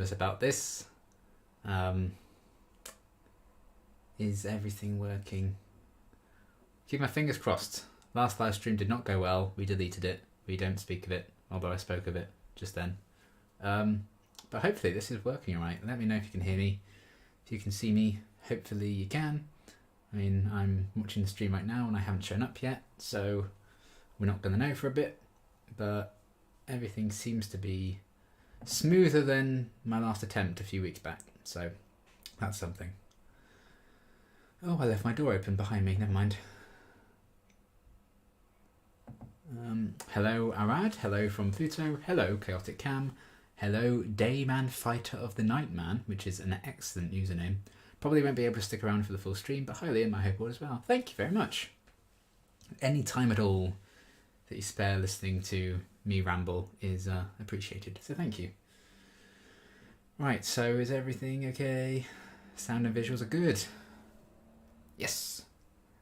nervous about this. Is everything working? Keep my fingers crossed. Last live stream did not go well. We deleted it. We don't speak of it, although I spoke of it just then. But hopefully this is working alright. Let me know if you can hear me. If you can see me, hopefully you can. I mean, I'm watching the stream right now and I haven't shown up yet, so we're not going to know for a bit. But everything seems to be smoother than my last attempt a few weeks back, so that's something. Oh, I left my door open behind me, never mind. Hello Arad, hello from Pluto, hello Chaotic Cam, hello Dayman Fighter of the Nightman, which is an excellent username. Probably won't be able to stick around for the full stream, but hi Liam, I hope all is well. Thank you very much. Any time at all that you spare listening to me ramble is appreciated, so thank you. Right, so is everything okay? Sound and visuals are good. Yes.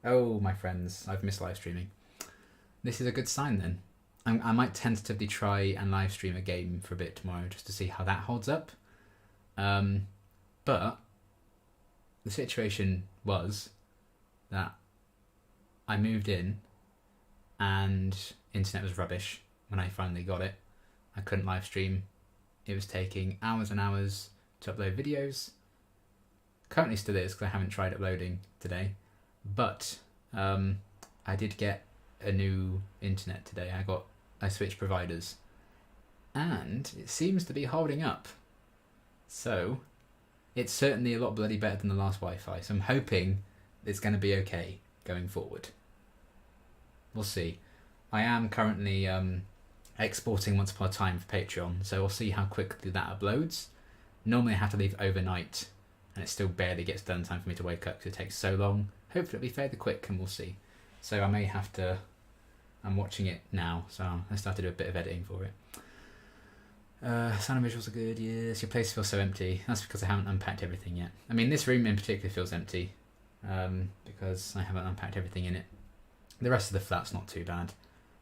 Oh, my friends, I've missed live streaming. This is a good sign then. I might tentatively try and live stream a game for a bit tomorrow just to see how that holds up. But the situation was that I moved in and internet was rubbish when I finally got it. I couldn't live stream. It was taking hours and hours to upload videos. Currently still is because I haven't tried uploading today. But I did get a new internet today. I switched providers and it seems to be holding up. So it's certainly a lot bloody better than the last Wi-Fi. So I'm hoping it's going to be okay going forward. We'll see. I am currently exporting Once Upon a Time for Patreon, so we'll see how quickly that uploads. Normally I have to leave overnight and it still barely gets done in time for me to wake up because it takes so long. Hopefully it'll be fairly quick and we'll see. So I may have to... I'm watching it now, so I started to do a bit of editing for it. Sound and visuals are good, yes. Your place feels so empty. That's because I haven't unpacked everything yet. I mean, this room in particular feels empty because I haven't unpacked everything in it. The rest of the flat's not too bad.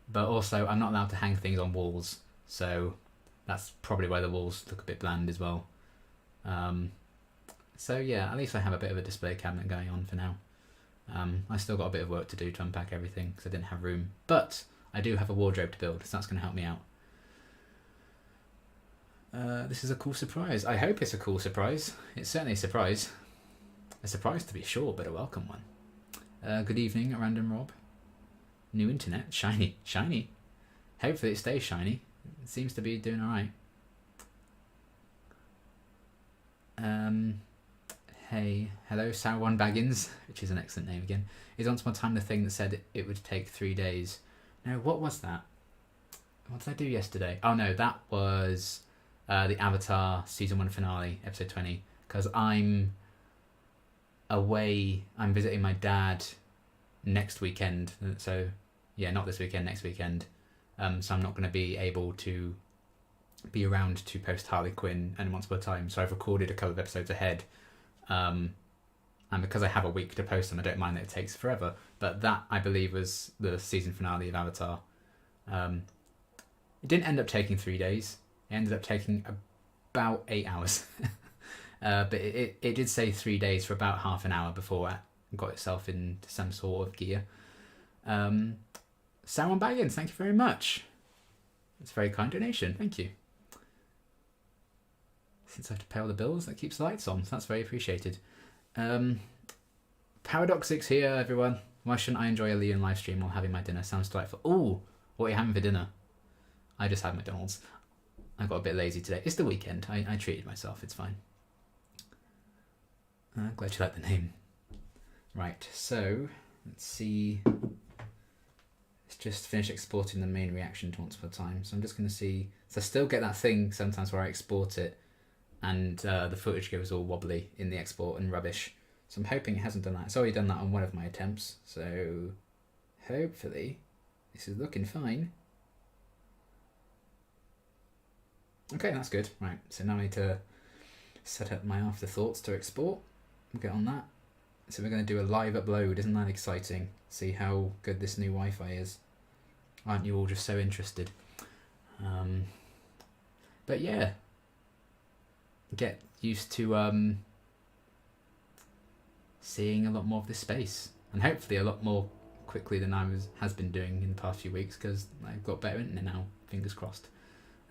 But also, I'm not allowed to hang things on walls, so that's probably why the walls look a bit bland as well. So yeah, at least I have a bit of a display cabinet going on for now. I still got a bit of work to do to unpack everything because I didn't have room. But I do have a wardrobe to build, so that's going to help me out. This is a cool surprise. I hope it's a cool surprise. It's certainly a surprise. A surprise to be sure, but a welcome one. Good evening, Random Rob. New internet. Shiny. Shiny. Hopefully it stays shiny. It seems to be doing alright. Hey, hello, Sauron Baggins, which is an excellent name again. Is Once Upon a Time the thing that said it would take 3 days? No, what was that? What did I do yesterday? Oh no, that was the Avatar Season 1 finale, Episode 20. Because I'm away, I'm visiting my dad next weekend. So, yeah, not this weekend, next weekend. So I'm not going to be able to be around to post Harley Quinn and Once Upon a Time. So I've recorded a couple of episodes ahead. And because I have a week to post them, I don't mind that it takes forever. But that, I believe, was the season finale of Avatar. It didn't end up taking 3 days. It ended up taking about 8 hours. But it did say 3 days for about half an hour before it got itself into some sort of gear. Sauron Baggins, thank you very much. It's a very kind donation, thank you. Since I have to pay all the bills, that keeps the lights on, so that's very appreciated. Paradoxic's here, everyone. Why shouldn't I enjoy a Leon live stream while having my dinner? Sounds delightful. Ooh, what are you having for dinner? I just had McDonald's. I got a bit lazy today. It's the weekend. I treated myself, it's fine. Glad you like the name. Right, so, let's see. Let's just finish exporting the main reaction to Once Upon a Time. So I'm just going to see. So I still get that thing sometimes where I export it and the footage goes all wobbly in the export and rubbish. So I'm hoping it hasn't done that. It's already done that on one of my attempts. So hopefully this is looking fine. Okay, that's good. Right, so now I need to set up my afterthoughts to export. We'll get on that. So we're going to do a live upload. Isn't that exciting? See how good this new Wi-Fi is. Aren't you all just so interested? But yeah. get used to seeing a lot more of this space, and hopefully a lot more quickly than has been doing in the past few weeks, because I've got better internet now, fingers crossed.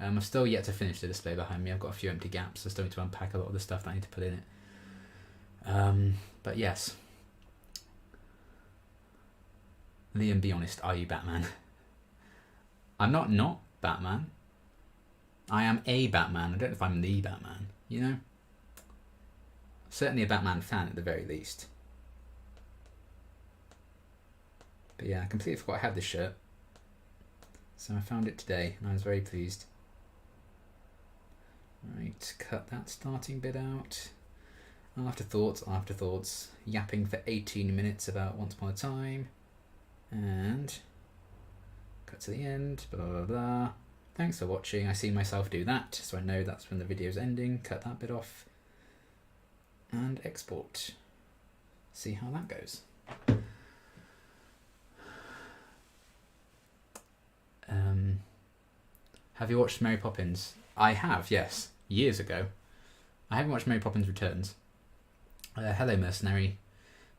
I've still yet to finish the display behind me. I've got a few empty gaps. I still need to unpack a lot of the stuff that I need to put in it. But yes. Liam, be honest, are you Batman? I'm not Batman. I am a Batman. I don't know if I'm the Batman, you know? Certainly a Batman fan at the very least. But yeah, I completely forgot I had this shirt. So I found it today and I was very pleased. Right, cut that starting bit out. Afterthoughts. Yapping for 18 minutes about Once Upon a Time. And cut to the end, blah blah blah. Thanks for watching. I see myself do that, so I know that's when the video's ending. Cut that bit off. And export. See how that goes. Have you watched Mary Poppins? I have, yes. Years ago. I haven't watched Mary Poppins Returns. Hello, Mercenary.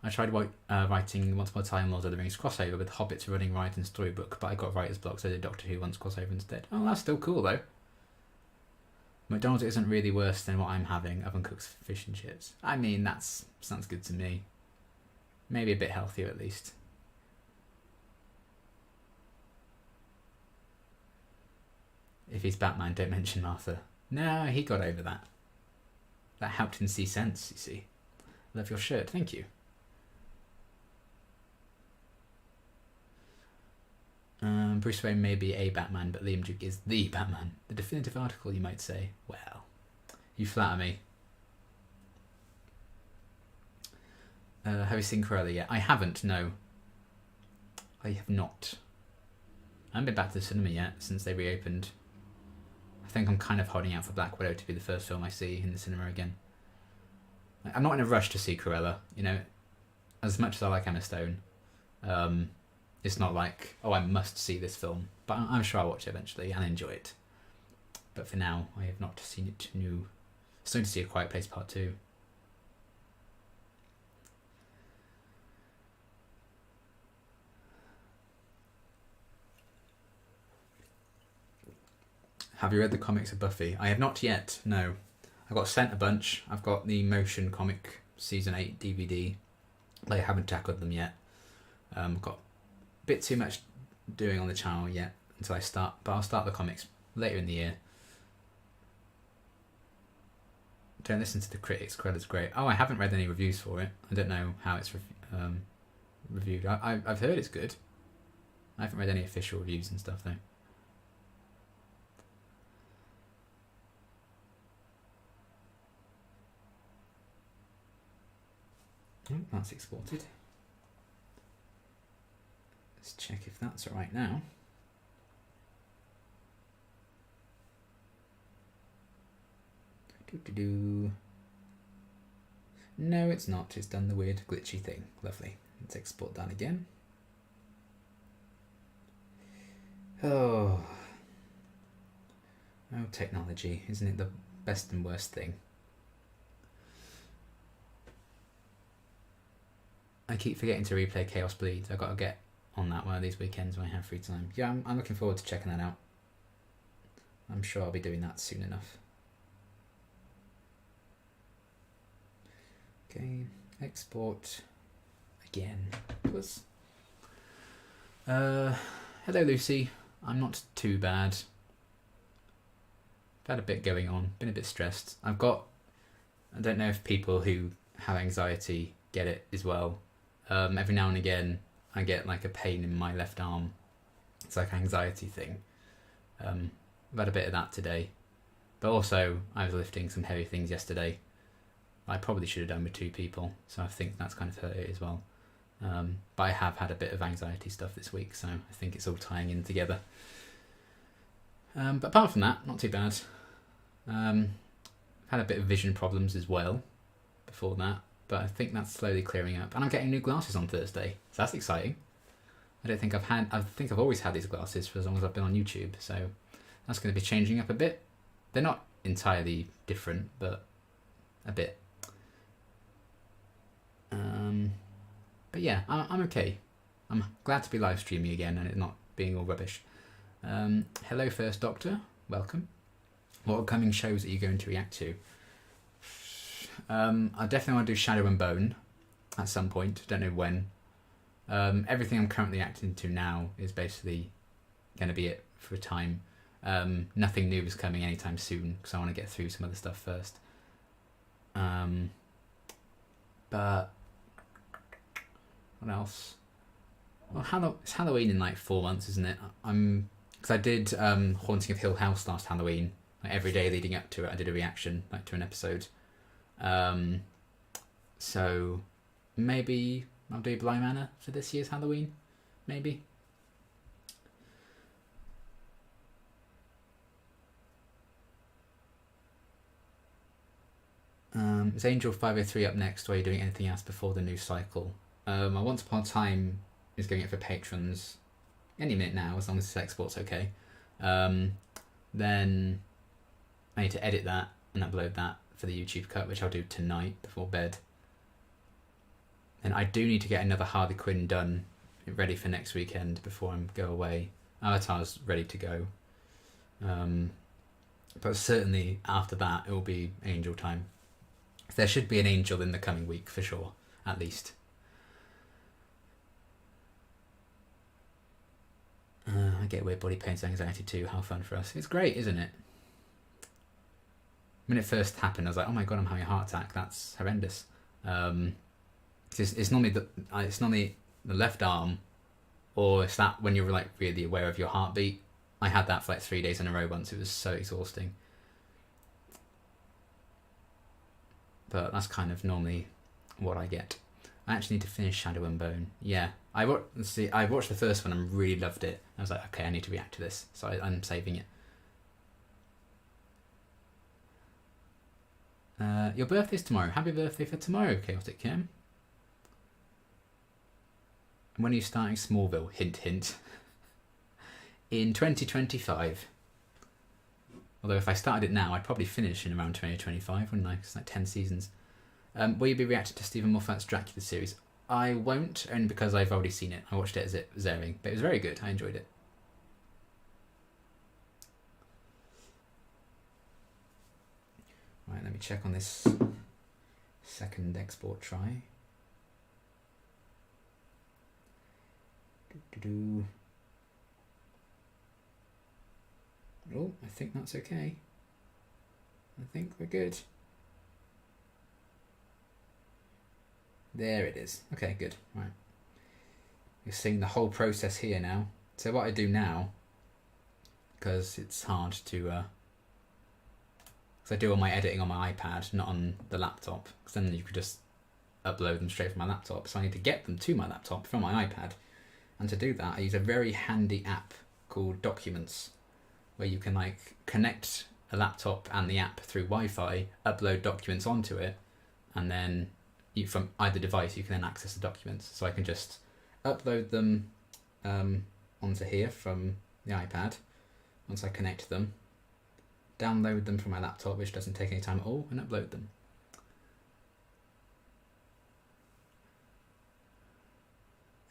I tried writing Once Upon a Time Lord of the Rings crossover with Hobbits running riot and storybook, but I got writer's block, so I did Doctor Who once crossover instead. Oh, that's still cool, though. McDonald's isn't really worse than what I'm having, oven cooked fish and chips. I mean, that sounds good to me. Maybe a bit healthier, at least. If he's Batman, don't mention Martha. No, he got over that. That helped him see sense, you see. Love your shirt, thank you. Bruce Wayne may be a Batman, but Liam Duke is the Batman. The definitive article, you might say. Well, you flatter me. Have you seen Cruella yet? I haven't, no. I have not. I haven't been back to the cinema yet since they reopened. I think I'm kind of holding out for Black Widow to be the first film I see in the cinema again. I'm not in a rush to see Cruella, you know. As much as I like Emma Stone, it's not like, oh, I must see this film. But I'm sure I'll watch it eventually and enjoy it. But for now, I have not seen it new. Still to see A Quiet Place Part 2. Have you read the comics of Buffy? I have not yet, no. I got sent a bunch. I've got the Motion Comic Season 8 DVD. But I haven't tackled them yet. I've got a bit too much doing on the channel yet until I start. But I'll start the comics later in the year. Don't listen to the critics. Cruella's great. Oh, I haven't read any reviews for it. I don't know how it's reviewed. I've heard it's good. I haven't read any official reviews and stuff though. Oh, that's exported. Let's check if that's alright now. No, it's not. It's done the weird glitchy thing. Lovely. Let's export that again. Oh, technology. Isn't it the best and worst thing? I keep forgetting to replay Chaos Bleeds. I've got to get on that one of these weekends when I have free time. Yeah, I'm looking forward to checking that out. I'm sure I'll be doing that soon enough. Okay, export again. Plus, hello Lucy. I'm not too bad. I've had a bit going on. Been a bit stressed. I don't know if people who have anxiety get it as well. Every now and again, I get like a pain in my left arm. It's like an anxiety thing. I've had a bit of that today. But also, I was lifting some heavy things yesterday. I probably should have done with 2 people, so I think that's kind of hurt it as well. But I have had a bit of anxiety stuff this week, so I think it's all tying in together. But apart from that, not too bad. I've had a bit of vision problems as well before that, but I think that's slowly clearing up. And I'm getting new glasses on Thursday, so that's exciting. I think I've always had these glasses for as long as I've been on YouTube, so that's going to be changing up a bit. They're not entirely different, but a bit. But yeah, I'm okay. I'm glad to be live streaming again and it not being all rubbish. Hello, First Doctor. Welcome. What upcoming shows are you going to react to? I definitely want to do Shadow and Bone at some point. Don't know when. Everything I'm currently acting to now is basically going to be it for a time. Nothing new is coming anytime soon because I want to get through some other stuff first. But what else? Well, it's Halloween in like 4 months, isn't it? Because I did Haunting of Hill House last Halloween. Like every day leading up to it, I did a reaction like to an episode. So maybe I'll do Bly Manor for this year's Halloween. Maybe. Is Angel 503 up next, or are you doing anything else before the new cycle? Once Upon a Time is going it for patrons any minute now, as long as this export's okay. Then I need to edit that and upload that for the YouTube cut, which I'll do tonight before bed. And I do need to get another Harley Quinn done, ready for next weekend before I go away. Avatar's ready to go. But certainly after that, it will be Angel time. There should be an Angel in the coming week for sure, at least. I get weird body pains and anxiety too. How fun for us. It's great, isn't it? When it first happened, I was like, oh my god, I'm having a heart attack. That's horrendous. It's normally the left arm, or it's that when you're like really aware of your heartbeat. I had that for like 3 days in a row once. It was so exhausting. But that's kind of normally what I get. I actually need to finish Shadow and Bone. Yeah, I watched the first one and really loved it. I was like, okay, I need to react to this, so I'm saving it. Your birthday's tomorrow. Happy birthday for tomorrow, Chaotic Kim. When are you starting Smallville? Hint, hint. In 2025. Although if I started it now, I'd probably finish in around 2025, wouldn't I? It's like 10 seasons. Will you be reacting to Stephen Moffat's Dracula series? I won't, only because I've already seen it. I watched it as it was airing, but it was very good. I enjoyed it. Right, let me check on this second export try. Oh, I think that's okay. I think we're good. There it is. Okay, good. Right. You're seeing the whole process here now. So what I do now, because it's hard to... because I do all my editing on my iPad, not on the laptop. Because then you could just upload them straight from my laptop. So I need to get them to my laptop from my iPad. And to do that, I use a very handy app called Documents, where you can like connect a laptop and the app through Wi-Fi, upload documents onto it, and then from either device you can then access the documents. So I can just upload them onto here from the iPad once I connect them, download them from my laptop, which doesn't take any time at all, and upload them.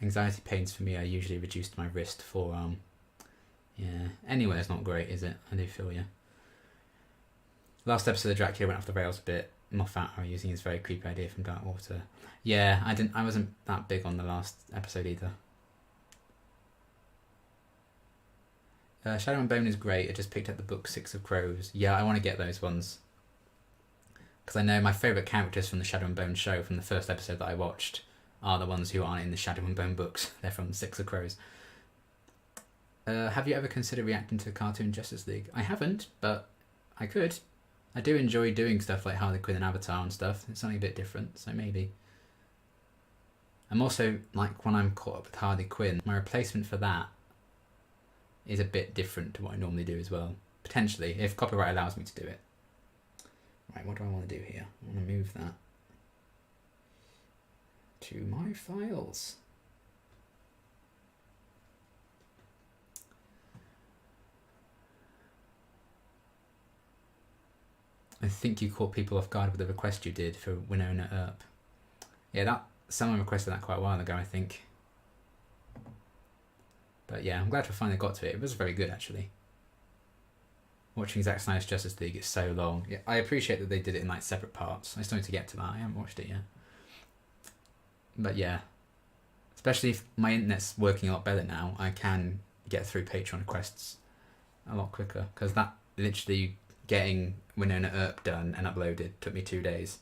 Anxiety pains for me are usually reduced to my wrist, forearm. Yeah, anywhere's not great, is it? I do feel you. Last episode of Dracula went off the rails a bit. Moffat are using his very creepy idea from Darkwater. Yeah, I wasn't that big on the last episode either. Shadow and Bone is great. I just picked up the book Six of Crows. Yeah, I want to get those ones. Because I know my favourite characters from the Shadow and Bone show from the first episode that I watched are the ones who aren't in the Shadow and Bone books. They're from Six of Crows. Have you ever considered reacting to Cartoon Justice League? I haven't, but I could. I do enjoy doing stuff like Harley Quinn and Avatar and stuff. It's something a bit different, so maybe. I'm also, like, when I'm caught up with Harley Quinn, my replacement for that is a bit different to what I normally do as well. Potentially, if copyright allows me to do it. Right, what do I want to do here? I want to move that to my files. I think you caught people off guard with the request you did for Winona Earp. Yeah, someone requested that quite a while ago, I think. But yeah, I'm glad we finally got to it. It was very good, actually. Watching Zack Snyder's Justice League is so long. Yeah, I appreciate that they did it in like separate parts. I still need to get to that. I haven't watched it yet. But yeah, especially if my internet's working a lot better now, I can get through Patreon requests a lot quicker, because that literally getting Winona Earp done and uploaded took me 2 days.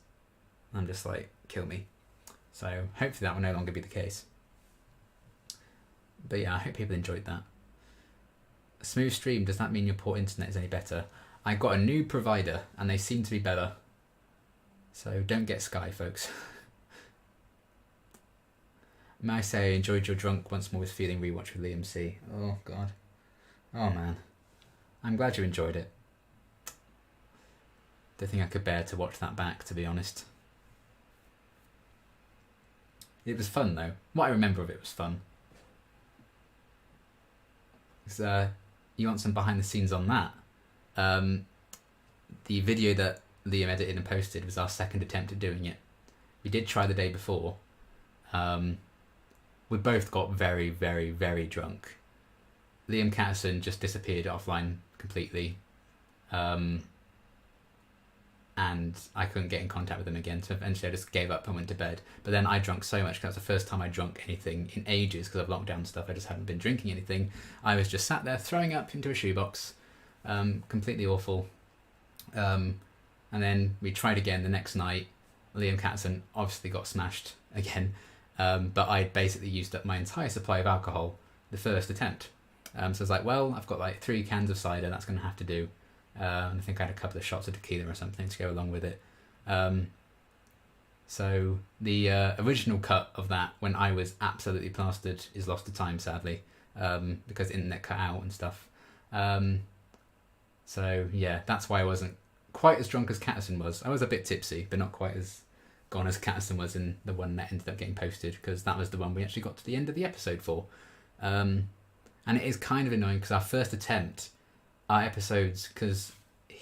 I'm just like, kill me. So hopefully that will no longer be the case. But yeah, I hope people enjoyed that. Smooth stream, does that mean your poor internet is any better? I got a new provider and they seem to be better. So don't get Sky, folks. May I say I enjoyed your Drunk Once More with Feeling rewatch with Liam C. Oh god. Oh man. I'm glad you enjoyed it. Don't think I could bear to watch that back, to be honest. It was fun though. What I remember of it was fun. You want some behind the scenes on that? The video that Liam edited and posted was our second attempt at doing it. We did try the day before. We both got very, very, very drunk. Liam Catterson just disappeared offline completely. And I couldn't get in contact with him again, so eventually I just gave up and went to bed. But then I drank so much, because that's the first time I drunk anything in ages, because of lockdown and stuff. I just hadn't been drinking anything. I was just sat there throwing up into a shoebox. Completely awful. And then we tried again the next night. Liam Catterson obviously got smashed again. But I basically used up my entire supply of alcohol the first attempt. So I was like, well, I've got like 3 cans of cider, that's going to have to do. I think I had a couple of shots of tequila or something to go along with it. So the original cut of that, when I was absolutely plastered, is lost to time, sadly, because the internet cut out and stuff. So yeah, that's why I wasn't quite as drunk as Catterson was. I was a bit tipsy, but not quite as gone as Catterson was in the one that ended up getting posted, because that was the one we actually got to the end of the episode for. And it is kind of annoying, because our first attempt, our episodes, because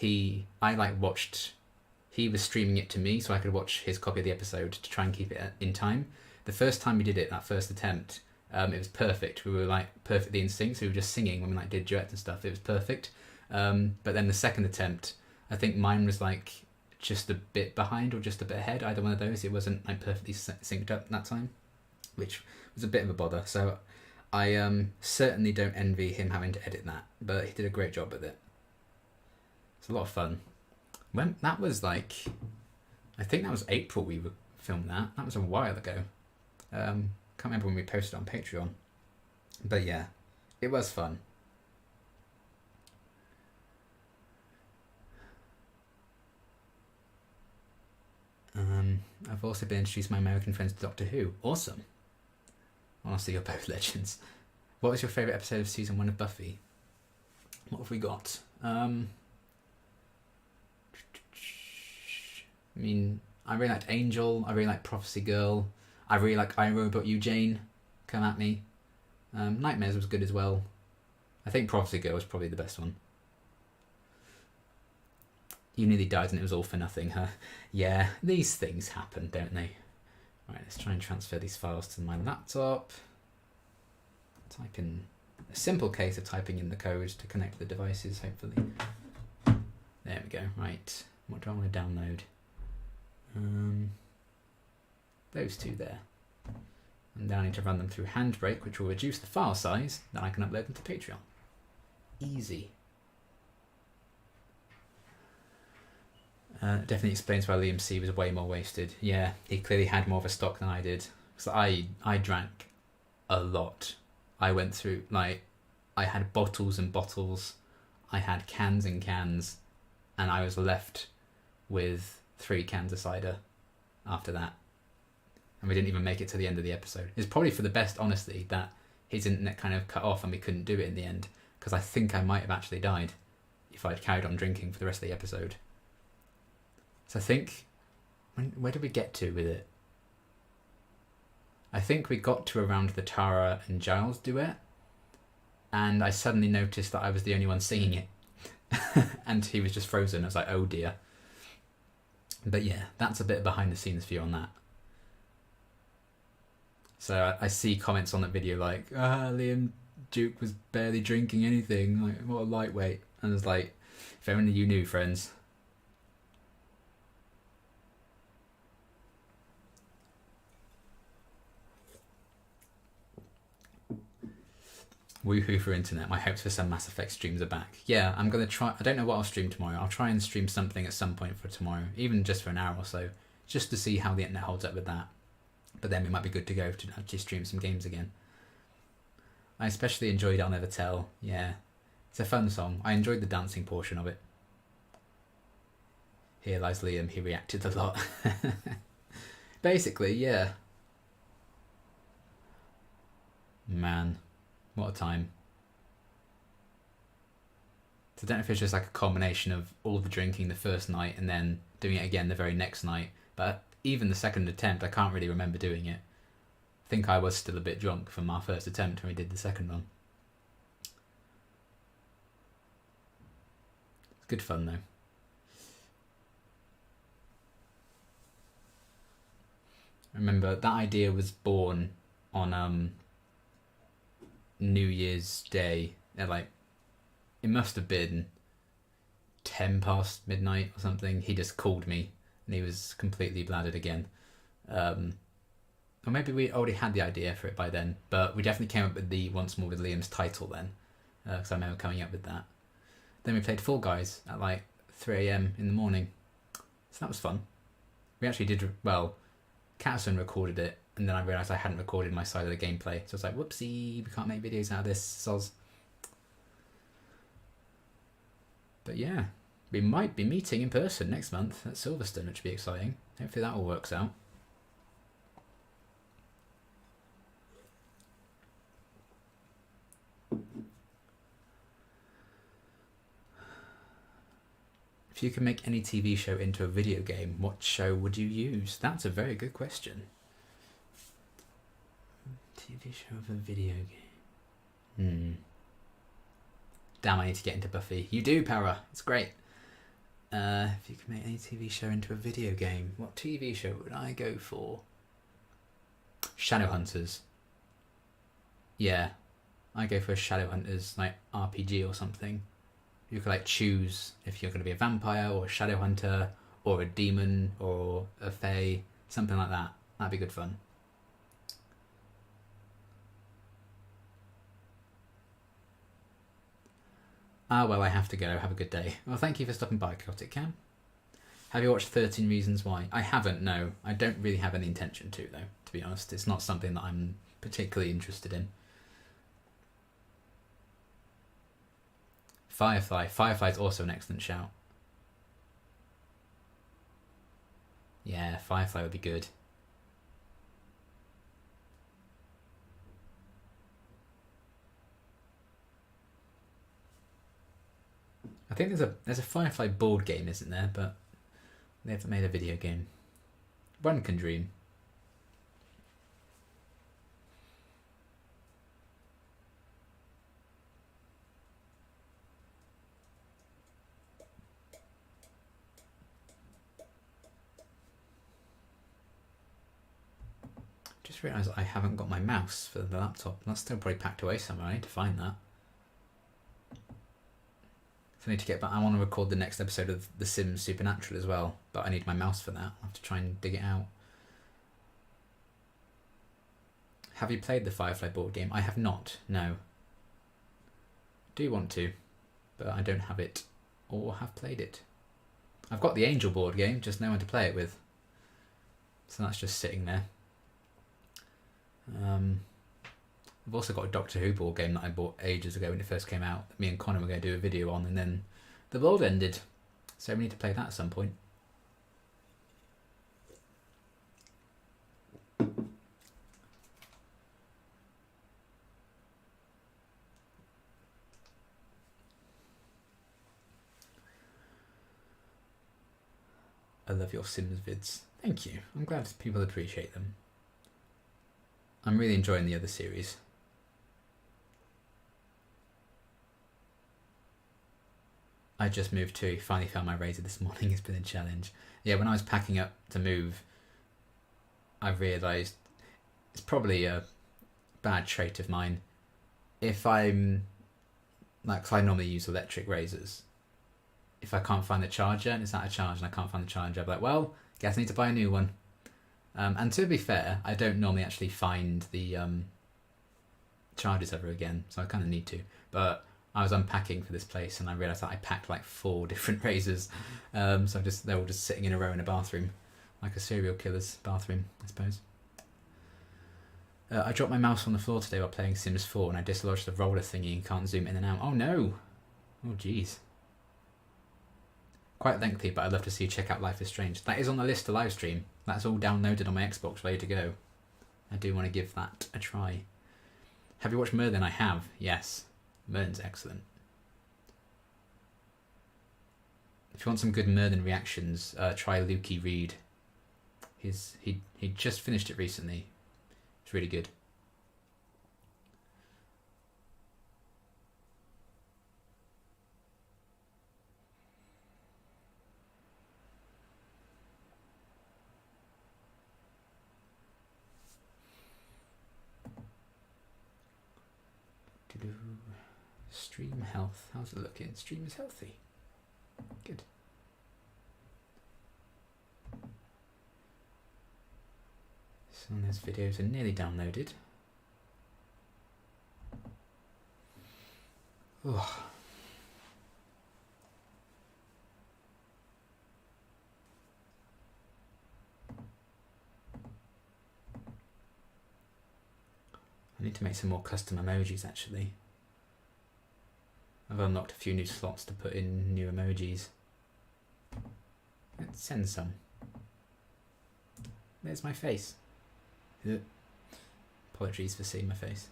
he was streaming it to me so I could watch his copy of the episode to try and keep it in time. The first time we did it, that first attempt, it was perfect. We were like perfectly in sync, so we were just singing when we like did duets and stuff. It was perfect. But then the second attempt, I think mine was like just a bit behind or just a bit ahead, either one of those. It wasn't like perfectly synced up that time, which was a bit of a bother. So I certainly don't envy him having to edit that, but he did a great job with it. It's a lot of fun. When that was like, I think that was April we filmed that. That was a while ago. Can't remember when we posted on Patreon. But yeah, it was fun. I've also been introduced to my American friends to Doctor Who. Awesome. Honestly, you're both legends. What was your favourite episode of season 1 of Buffy? What have we got? I mean, I really liked Angel. I really liked Prophecy Girl. I really like I, Robot You, Jane. Come at me. Nightmares was good as well. I think Prophecy Girl was probably the best one. You nearly died and it was all for nothing, huh? Yeah, these things happen, don't they? Right, let's try and transfer these files to my laptop. Type in a simple case of typing in the code to connect the devices, hopefully. There we go. Right, what do I want to download? Those two there. And then I need to run them through Handbrake, which will reduce the file size, then I can upload them to Patreon. Easy. Definitely explains why Liam C was way more wasted. Yeah, he clearly had more of a stock than I did. So I drank a lot. I went through, like, I had bottles and bottles. I had cans and cans. And I was left with 3 cans of cider after that. And we didn't even make it to the end of the episode. It's probably for the best, honestly, that his internet kind of cut off and we couldn't do it in the end. Because I think I might have actually died if I'd carried on drinking for the rest of the episode. So I think, where did we get to with it? I think we got to around the Tara and Giles duet, and I suddenly noticed that I was the only one singing it, and he was just frozen. I was like, oh dear. But yeah, that's a bit of behind the scenes view on that. So I see comments on that video like, Liam Duke was barely drinking anything, like, what a lightweight. And it's like, if only you knew, friends. Woohoo for internet. My hopes for some Mass Effect streams are back. Yeah, I'm going to try. I don't know what I'll stream tomorrow. I'll try and stream something at some point for tomorrow, even just for an hour or so, just to see how the internet holds up with that. But then we might be good to go to actually stream some games again. I especially enjoyed I'll Never Tell. Yeah, it's a fun song. I enjoyed the dancing portion of it. Here lies Liam. He reacted a lot. Basically, yeah. Man, what a time. So I don't know if it's just like a combination of all the drinking the first night and then doing it again the very next night. But even the second attempt, I can't really remember doing it. I think I was still a bit drunk from our first attempt when we did the second one. It's good fun though. I remember that idea was born on New Year's Day. Like, it must have been 10 past midnight or something. He just called me and he was completely bladdered again. Or maybe we already had the idea for it by then, but we definitely came up with the Once More with Liam's title then, because I remember coming up with that. Then we played Fall Guys at like 3 AM in the morning, so that was fun. We actually did, well, Catson recorded it, and then I realised I hadn't recorded my side of the gameplay, so I was like, whoopsie, we can't make videos out of this, soz. But yeah, we might be meeting in person next month at Silverstone, which would be exciting. Hopefully that all works out. If you could make any TV show into a video game, what show would you use? That's a very good question. TV show of a video game. Damn, I need to get into Buffy. You do, Para. It's great. If you could make any TV show into a video game, what TV show would I go for? Shadowhunters. Yeah, I go for a Shadowhunters, like RPG or something. You could like choose if you're going to be a vampire or a shadow hunter or a demon or a fae, something like that. That'd be good fun. Well, I have to go. Have a good day. Well, thank you for stopping by, Chaotic Cam. Have you watched 13 Reasons Why? I haven't, no. I don't really have any intention to, though, to be honest. It's not something that I'm particularly interested in. Firefly. Firefly's also an excellent shout. Yeah, Firefly would be good. I think there's a Firefly board game, isn't there? But they haven't made a video game. One can dream. Just realised I haven't got my mouse for the laptop. That's still probably packed away somewhere. I need to find that. So I need to get back. I want to record the next episode of The Sims Supernatural as well, but I need my mouse for that. I'll have to try and dig it out. Have you played the Firefly board game? I have not, no. Do want to, but I don't have it or have played it. I've got the Angel board game, just no one to play it with. So that's just sitting there. I've also got a Doctor Who board game that I bought ages ago when it first came out. Me and Connor were going to do a video on, and then the world ended. So we need to play that at some point. I love your Sims vids. Thank you. I'm glad people appreciate them. I'm really enjoying the other series. I just moved too. Finally found my razor this morning. It's been a challenge. Yeah, when I was packing up to move, I realised it's probably a bad trait of mine. If I'm like, 'cause I normally use electric razors. If I can't find the charger and it's out of charge and I can't find the charger, I'm like, well, guess I need to buy a new one. And to be fair, I don't normally actually find the chargers ever again, so I kind of need to. But I was unpacking for this place and I realised that I packed like 4 different razors. So they're all just sitting in a row in a bathroom, like a serial killer's bathroom, I suppose. I dropped my mouse on the floor today while playing Sims 4 and I dislodged the roller thingy and can't zoom in and out. Oh no! Oh jeez. Quite lengthy, but I'd love to see you check out Life is Strange. That is on the list to live stream. That's all downloaded on my Xbox, ready to go. I do want to give that a try. Have you watched Merlin? I have, yes. Merlin's excellent. If you want some good Merlin reactions, try Lukey Reed. He just finished it recently. It's really good. Stream health. How's it looking? Stream is healthy. Good. Some of those videos are nearly downloaded. Oh. I need to make some more custom emojis actually. I've unlocked a few new slots to put in new emojis. Let's send some. There's my face. Apologies for seeing my face.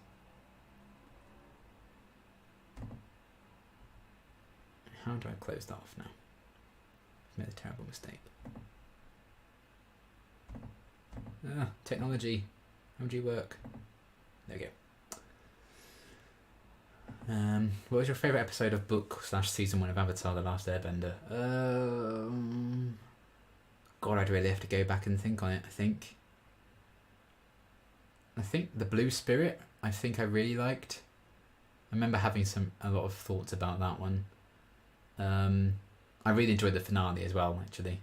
How do I close that off now? I've made a terrible mistake. Technology. How do you work? There we go. What was your favourite episode of book / season 1 of Avatar: The Last Airbender? God, I'd really have to go back and think on it. I think the Blue Spirit. I think I really liked. I remember having a lot of thoughts about that one. I really enjoyed the finale as well, actually.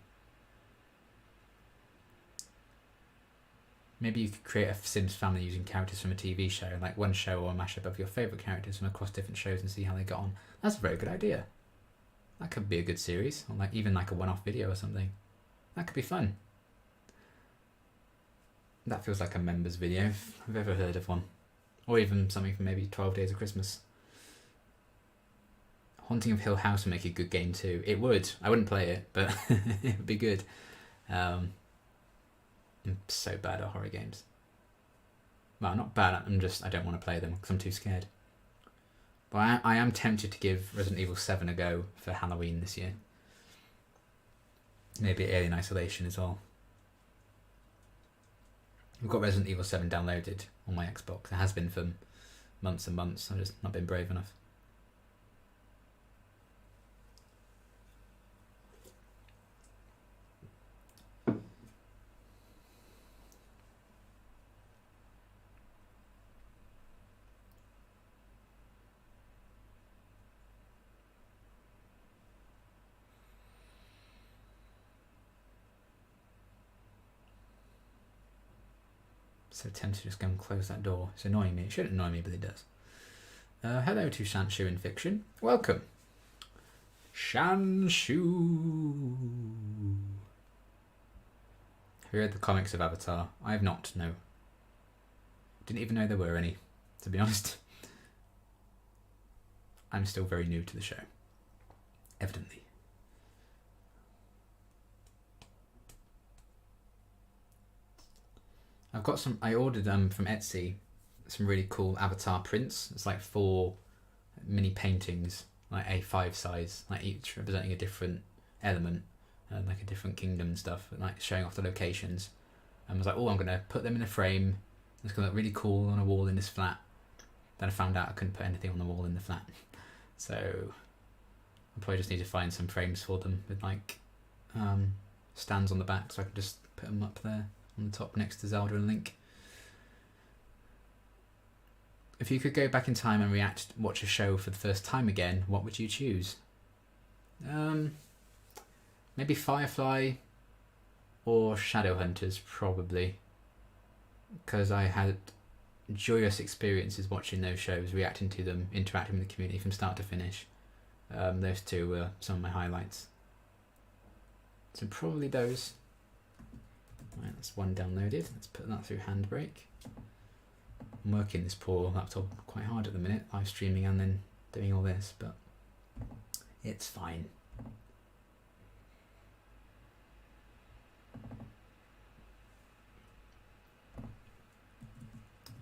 Maybe you could create a Sims family using characters from a TV show, like one show or a mashup of your favourite characters from across different shows and see how they got on. That's a very good idea. That could be a good series, or even like a one-off video or something. That could be fun. That feels like a members video, if I've ever heard of one. Or even something from maybe 12 Days of Christmas. Haunting of Hill House would make a good game too. It would. I wouldn't play it, but it would be good. I'm so bad at horror games. Well, not bad, I don't want to play them because I'm too scared. But I am tempted to give Resident Evil 7 a go for Halloween this year. Maybe Alien Isolation as well. I've got Resident Evil 7 downloaded on my Xbox. It has been for months and months. I've just not been brave enough. So tempted to just go and close that door. It's annoying me. It shouldn't annoy me, but it does. Hello to Shanshu in Fiction. Welcome. Shanshu. Have you read the comics of Avatar? I have not, no. Didn't even know there were any, to be honest. I'm still very new to the show. Evidently. I've got some. I ordered from Etsy some really cool Avatar prints. It's like 4 mini paintings, like A5 size, like each representing a different element, like a different kingdom and stuff, and like showing off the locations. And I was like, oh, I'm gonna put them in a frame. It's gonna look really cool on a wall in this flat. Then I found out I couldn't put anything on the wall in the flat, so I probably just need to find some frames for them with like stands on the back, so I can just put them up there on the top next to Zelda and Link. If you could go back in time and watch a show for the first time again, what would you choose? Maybe Firefly or Shadowhunters, probably, because I had joyous experiences watching those shows, reacting to them, interacting with the community from start to finish. Those two were some of my highlights. So probably those. Right, that's one downloaded. Let's put that through Handbrake. I'm working this poor laptop quite hard at the minute, live streaming and then doing all this, but it's fine.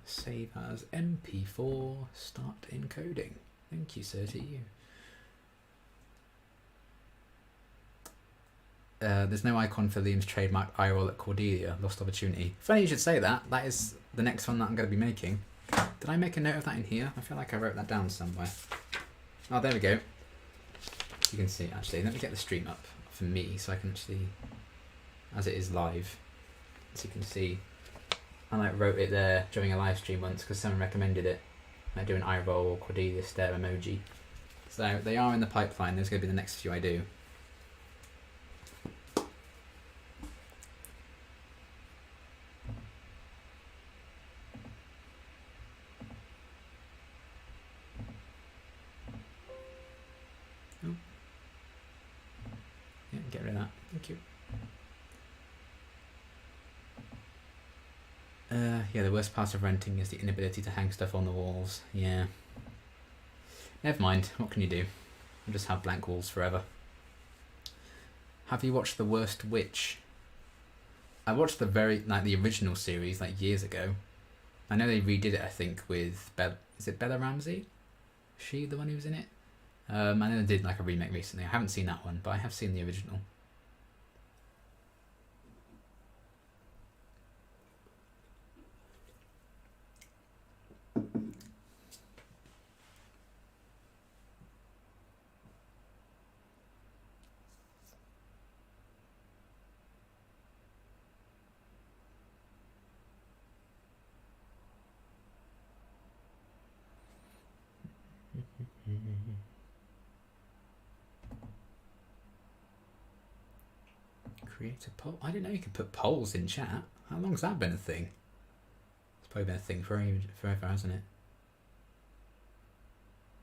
Save as MP4, start encoding. Thank you, sir, to you. There's no icon for Liam's trademark eye roll at Cordelia. Lost opportunity. Funny you should say that. That is the next one that I'm going to be making. Did I make a note of that in here? I feel like I wrote that down somewhere. Oh, there we go. You can see, actually. Let me get the stream up for me so I can actually, as it is live, so you can see. I like wrote it there during a live stream once because someone recommended it. I do an eye roll or Cordelia stare emoji. So they are in the pipeline. There's going to be the next few I do. Oh. Yeah, get rid of that. Thank you. Yeah, the worst part of renting is the inability to hang stuff on the walls. Yeah. Never mind, what can you do? I'll just have blank walls forever. Have you watched The Worst Witch? I watched the original series like years ago. I know they redid it, I think, with is it Bella Ramsey? She the one who was in it? I know they did like a remake recently. I haven't seen that one, but I have seen the original. Create a poll. I didn't know you could put polls in chat. How long's that been a thing? It's probably been a thing forever, hasn't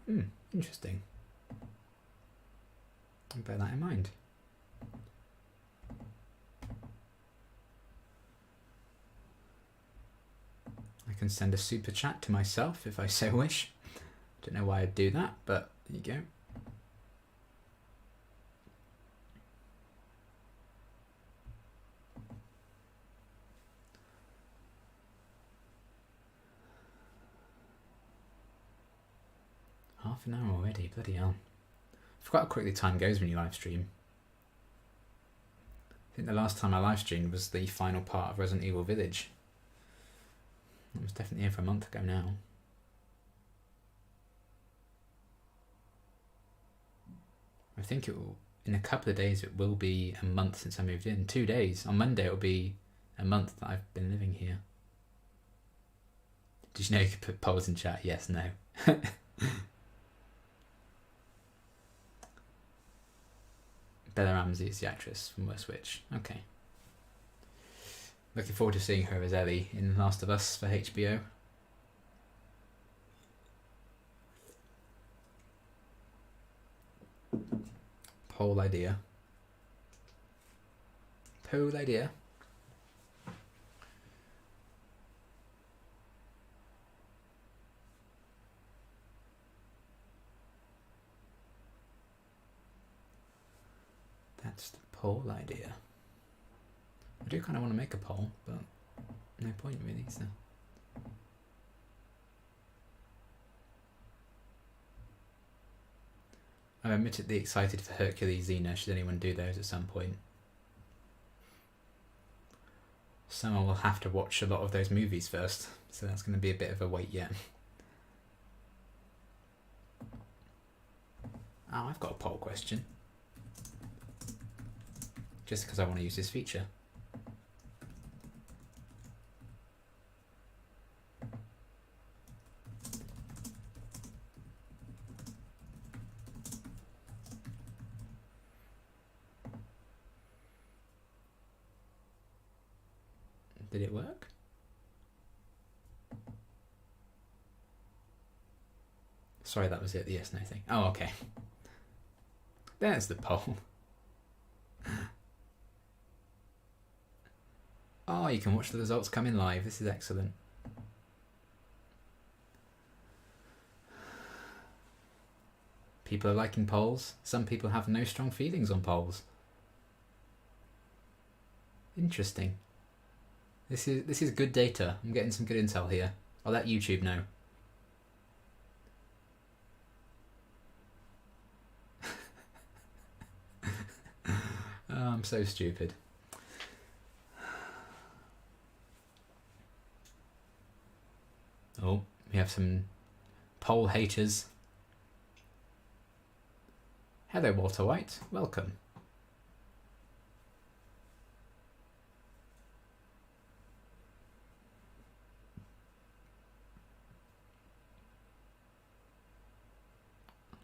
it? Interesting. I'll bear that in mind. I can send a super chat to myself if I so wish. Don't know why I'd do that, but there you go. Half an hour already, bloody hell. I forgot how quickly time goes when you live stream. I think the last time I live streamed was the final part of Resident Evil Village. It was definitely over a month ago now. I think it will, in a couple of days it will be a month since I moved in. 2 days. On Monday it will be a month that I've been living here. Did you know you could put polls in chat? Yes, no. Bella Ramsey is the actress from Worst Witch. Okay. Looking forward to seeing her as Ellie in Last of Us for HBO. Poll idea. Poll idea. That's the poll idea. I do kind of want to make a poll, but no point really, so. I'm admittedly excited for Hercules Xena, should anyone do those at some point. Someone will have to watch a lot of those movies first, so that's going to be a bit of a wait yet. Oh, I've got a poll question. Just because I want to use this feature. Did it work? Sorry, that was it, the yes no thing. Oh, okay. There's the poll. Oh, you can watch the results come in live. This is excellent. People are liking polls. Some people have no strong feelings on polls. Interesting. This is good data. I'm getting some good intel here. I'll let YouTube know. Oh, I'm so stupid. Oh, we have some poll haters. Hello, Walter White. Welcome.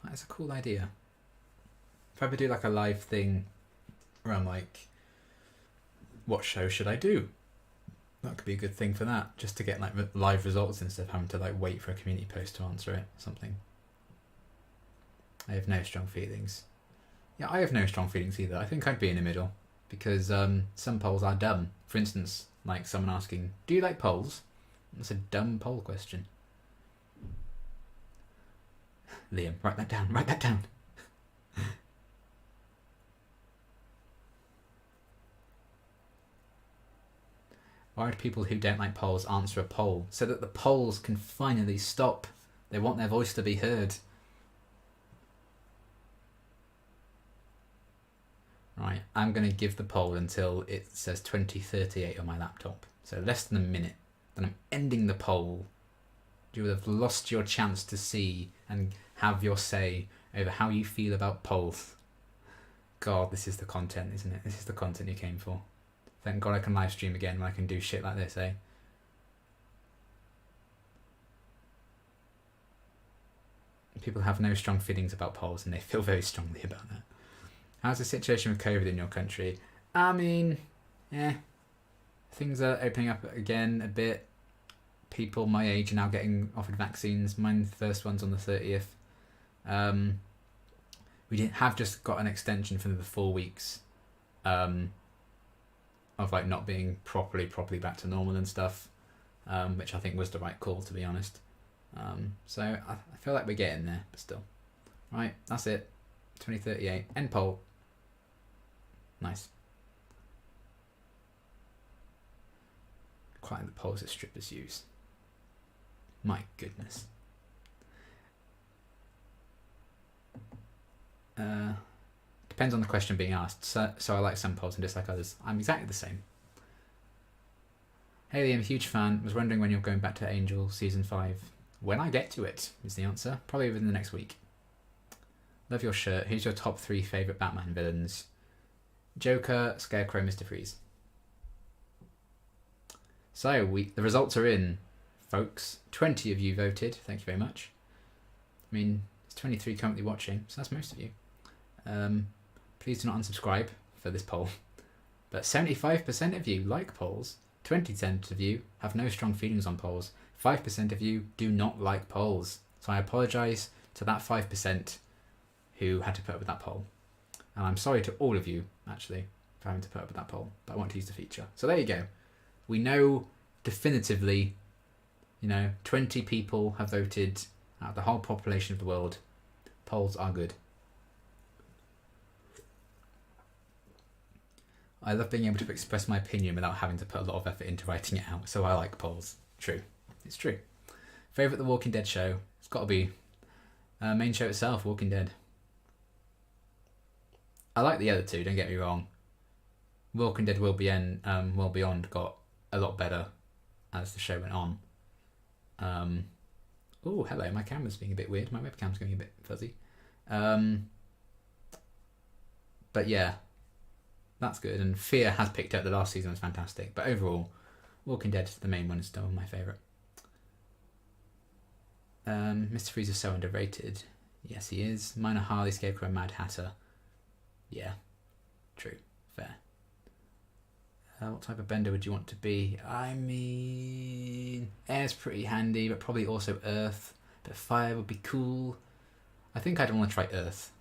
That's a cool idea. If I ever do like a live thing where I'm like, what show should I do? That could be a good thing for that, just to get like live results instead of having to like wait for a community post to answer it or something. I have no strong feelings. Yeah, I have no strong feelings either. I think I'd be in the middle because some polls are dumb. For instance, like someone asking, do you like polls? That's a dumb poll question. Liam, write that down, write that down. Why do people who don't like polls answer a poll? So that the polls can finally stop. They want their voice to be heard. Right, I'm going to give the poll until it says 2038 on my laptop. So less than a minute. Then I'm ending the poll. You would have lost your chance to see and have your say over how you feel about polls. God, this is the content, isn't it? This is the content you came for. Thank God I can live stream again when I can do shit like this, eh? People have no strong feelings about polls and they feel very strongly about that. How's the situation with COVID in your country? I mean, yeah. Things are opening up again a bit. People my age are now getting offered vaccines. Mine, the first one's on the 30th. We didn't have just got an extension for the 4 weeks of like not being properly back to normal and stuff, which I think was the right call, to be honest. So I feel like we're getting there, but still. Right, that's it. 2038. End poll. Nice. Quite like the polls that strippers use. My goodness. Depends on the question being asked. So I like some polls and dislike others. I'm exactly the same. Hey Liam, huge fan. Was wondering when you're going back to Angel Season 5. When I get to it, is the answer. Probably within the next week. Love your shirt. Who's your top 3 favourite Batman villains? Joker, Scarecrow, Mr. Freeze. So, the results are in, folks. 20 of you voted. Thank you very much. I mean, there's 23 currently watching, so that's most of you. Please do not unsubscribe for this poll. But 75% of you like polls. 20% of you have no strong feelings on polls. 5% of you do not like polls. So I apologise to that 5% who had to put up with that poll. And I'm sorry to all of you, actually, for having to put up with that poll. But I want to use the feature. So there you go. We know definitively, 20 people have voted out of the whole population of the world. Polls are good. I love being able to express my opinion without having to put a lot of effort into writing it out. So I like polls. True. It's true. Favourite The Walking Dead show? It's got to be main show itself, Walking Dead. I like the other two, don't get me wrong. Walking Dead World Beyond got a lot better as the show went on. Oh, hello, my camera's being a bit weird. My webcam's going a bit fuzzy. But yeah, that's good. And Fear has picked up. The last season was fantastic. But overall, Walking Dead, the main one, is still my favourite. Mr. Freeze is so underrated. Yes, he is. Mine are Harley, Scarecrow, and Mad Hatter. Yeah, true, fair. What type of bender would you want to be? I mean, air's pretty handy, but probably also earth. But fire would be cool. I think I'd want to try earth.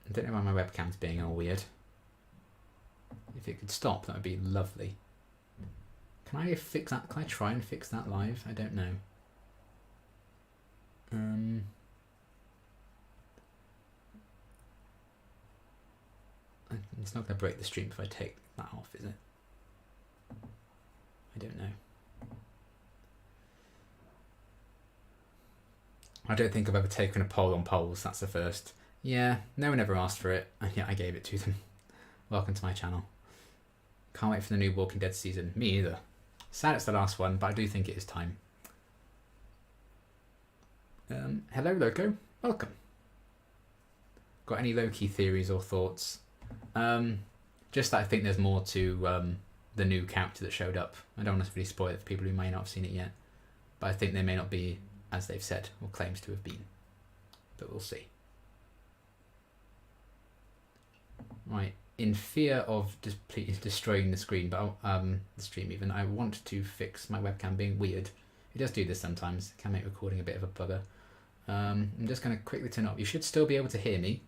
I don't know why my webcam's being all weird. If it could stop, that would be lovely. Can I fix that? Can I try and fix that live? I don't know. It's not going to break the stream if I take that off, is it? I don't know. I don't think I've ever taken a poll on polls. That's the first. Yeah, no one ever asked for it, and yet I gave it to them. Welcome to my channel. Can't wait for the new Walking Dead season. Me either. Sad it's the last one, but I do think it is time. Hello, Loco. Welcome. Got any low-key theories or thoughts? Just that I think there's more to the new character that showed up. I don't want to really spoil it for people who may not have seen it yet. But I think they may not be as they've said or claims to have been. But we'll see. Right. In fear of destroying the screen, but the stream even, I want to fix my webcam being weird. It does do this sometimes. It can make recording a bit of a bugger. I'm just going to quickly turn it off. You should still be able to hear me,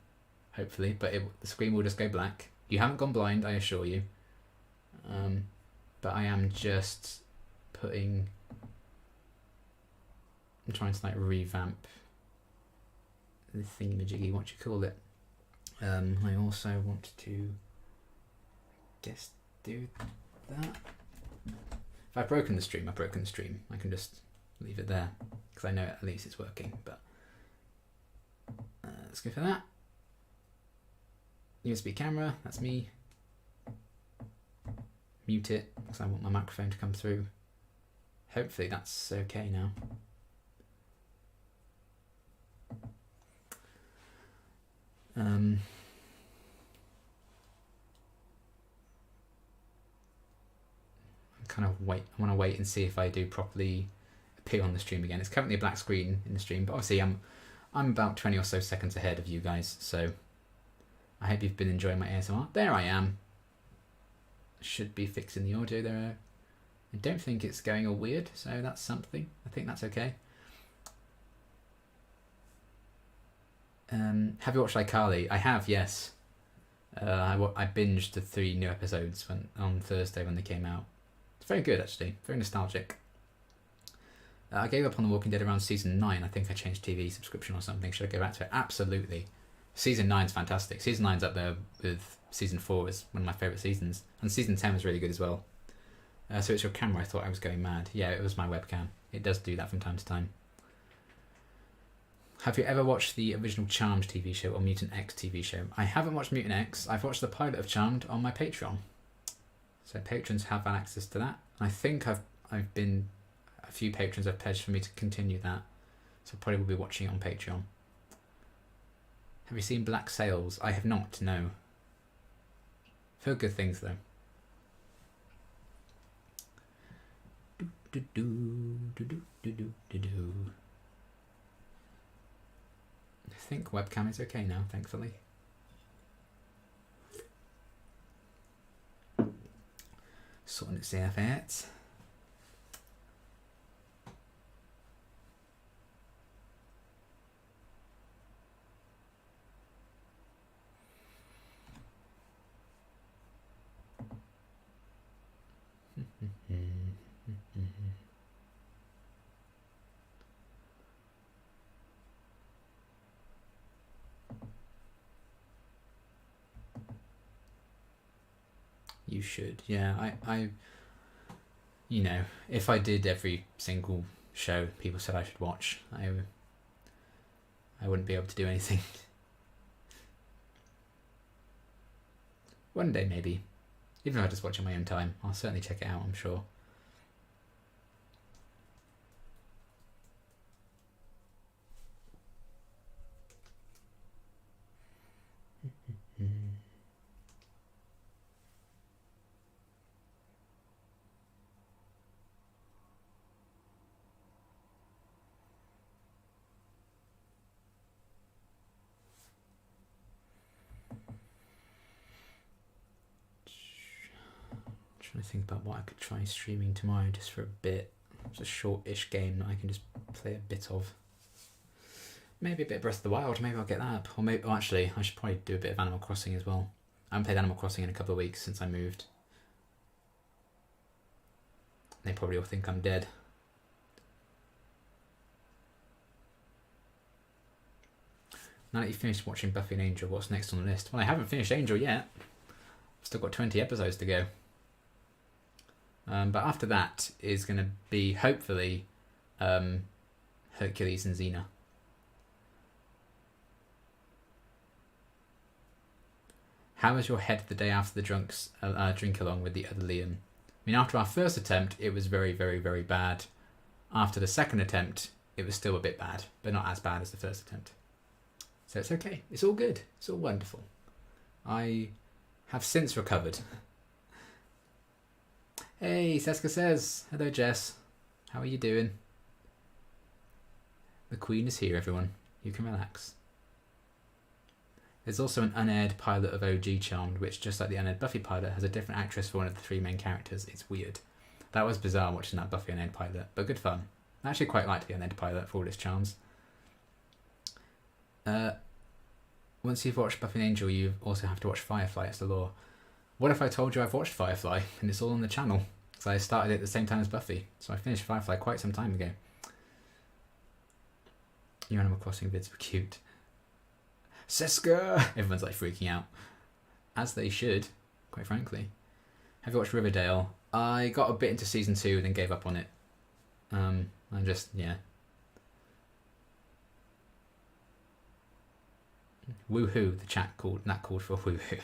hopefully, but the screen will just go black. You haven't gone blind, I assure you. But I am just putting... I'm trying to like revamp the thingamajiggy, what you call it. I also want to guess do that. If I've broken the stream, I've broken the stream. I can just leave it there because I know at least it's working. But let's go for that. USB camera, that's me. Mute it because I want my microphone to come through. Hopefully that's okay now. I want to wait and see if I do properly appear on the stream again. It's currently a black screen in the stream, but obviously I'm about 20 or so seconds ahead of you guys, so I hope you've been enjoying my ASMR. There I am. Should be fixing the audio there. I don't think it's going all weird, so that's something. I think that's okay. Have you watched iCarly? I have, yes. I binged the 3 new episodes on Thursday when they came out. It's very good, actually. Very nostalgic. I gave up on The Walking Dead around season 9. I think I changed TV subscription or something. Should I go back to it? Absolutely. Season 9's fantastic. Season 9's up there with season 4 as one of my favourite seasons. And season 10 was really good as well. So it's your camera. I thought I was going mad. Yeah, it was my webcam. It does do that from time to time. Have you ever watched the original Charmed TV show or Mutant X TV show? I haven't watched Mutant X. I've watched the pilot of Charmed on my Patreon. So patrons have access to that. I think a few patrons have pledged for me to continue that. So I probably will be watching it on Patreon. Have you seen Black Sails? I have not, no. I've heard good things though. I think webcam is okay now, thankfully. Sorting its out. You should, yeah. I you know, if I did every single show people said I should watch, I wouldn't be able to do anything. One day maybe. Even if I just watch in my own time, I'll certainly check it out, I'm sure. trying to think about what I could try streaming tomorrow just for a bit. It's a short-ish game that I can just play a bit of. Maybe a bit of Breath of the Wild, maybe I'll get that up. Or maybe, oh, actually, I should probably do a bit of Animal Crossing as well. I haven't played Animal Crossing in a couple of weeks since I moved. They probably all think I'm dead. Now that you've finished watching Buffy and Angel, what's next on the list? Well, I haven't finished Angel yet. I've still got 20 episodes to go. But after that is going to be, hopefully, Hercules and Xena. How was your head the day after the drink along with the other Liam? I mean, after our first attempt, it was very, very, very bad. After the second attempt, it was still a bit bad, but not as bad as the first attempt. So it's okay. It's all good. It's all wonderful. I have since recovered. Hey, Seska says. Hello, Jess. How are you doing? The Queen is here, everyone. You can relax. There's also an unaired pilot of OG Charmed, which, just like the unaired Buffy pilot, has a different actress for one of the three main characters. It's weird. That was bizarre watching that Buffy unaired pilot, but good fun. I actually quite liked the unaired pilot for all its charms. Once you've watched Buffy and Angel, you also have to watch Firefly. It's the law. What if I told you I've watched Firefly and it's all on the channel? Because I started it at the same time as Buffy, so I finished Firefly quite some time ago. Your Animal Crossing vids were cute. Seska! Everyone's like freaking out. As they should, quite frankly. Have you watched Riverdale? I got a bit into season 2 and then gave up on it. I just, yeah. Woohoo, the chat called for woohoo.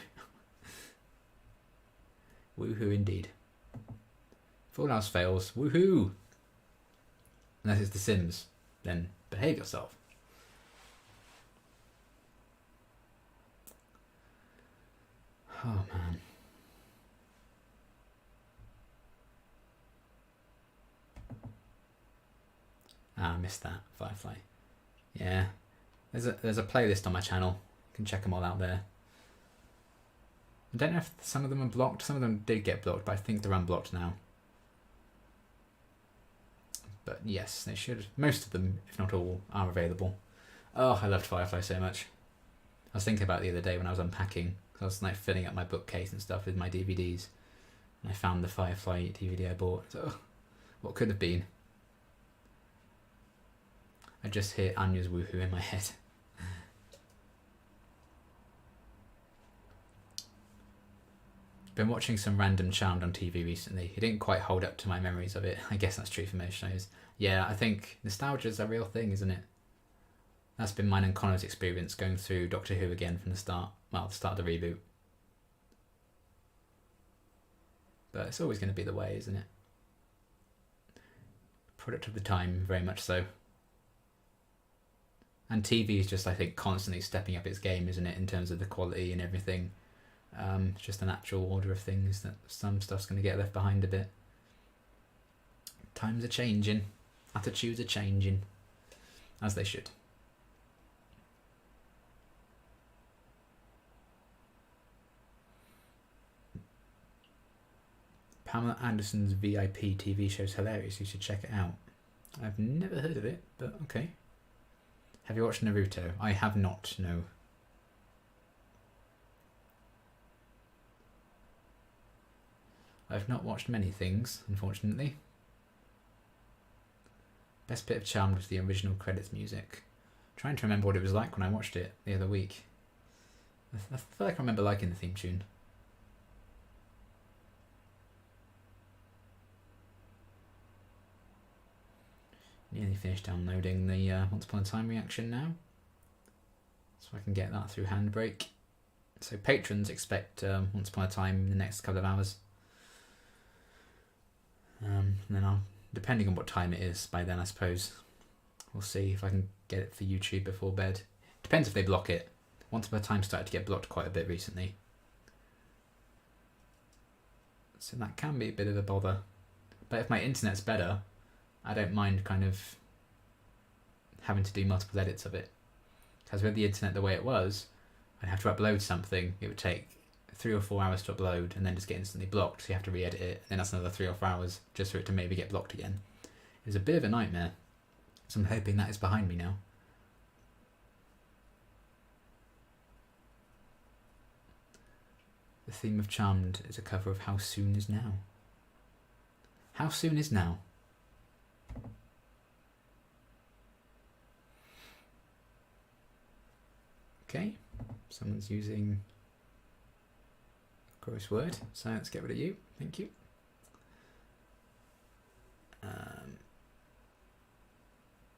Woohoo indeed. If all else fails, woohoo! Unless it's The Sims, then behave yourself. Oh man. I missed that, Firefly. Yeah. There's a playlist on my channel. You can check them all out there. I don't know if some of them are blocked. Some of them did get blocked, but I think they're unblocked now. But yes, they should. Most of them, if not all, are available. Oh, I loved Firefly so much. I was thinking about it the other day when I was unpacking. I was like filling up my bookcase and stuff with my DVDs. And I found the Firefly DVD I bought. So, what could have been? I just hear Anya's woohoo in my head. Been watching some random Charmed on TV recently. It didn't quite hold up to my memories of it. I guess that's true for most shows. Yeah, I think nostalgia is a real thing, isn't it? That's been mine and Connor's experience going through Doctor Who again from the start. Well, the start of the reboot. But it's always going to be the way, isn't it? Product of the time, very much so. And TV is just, I think, constantly stepping up its game, isn't it, in terms of the quality and everything. It's just a natural order of things that some stuff's going to get left behind a bit. Times are changing. Attitudes are changing. As they should. Pamela Anderson's VIP TV show is hilarious. You should check it out. I've never heard of it, but okay. Have you watched Naruto? I have not, no. I've not watched many things, unfortunately. Best bit of Charmed was the original credits music. I'm trying to remember what it was like when I watched it the other week. I feel like I remember liking the theme tune. Nearly finished downloading the Once Upon a Time reaction now. So I can get that through Handbrake. So patrons expect Once Upon a Time in the next couple of hours. And then I'll, depending on what time it is by then, I suppose, we'll see if I can get it for YouTube before bed. Depends if they block it. Once Upon a Time started to get blocked quite a bit recently. So that can be a bit of a bother. But if my internet's better, I don't mind kind of having to do multiple edits of it. Because with the internet the way it was, I'd have to upload something. It would take 3 or 4 hours to upload and then just get instantly blocked, so you have to re-edit it, and then that's another 3 or 4 hours just for it to maybe get blocked again. It was a bit of a nightmare, so I'm hoping that is behind me now. The theme of Charmed is a cover of How Soon Is Now. How soon is now? Okay, someone's using a gross word, so let's get rid of you. Thank you.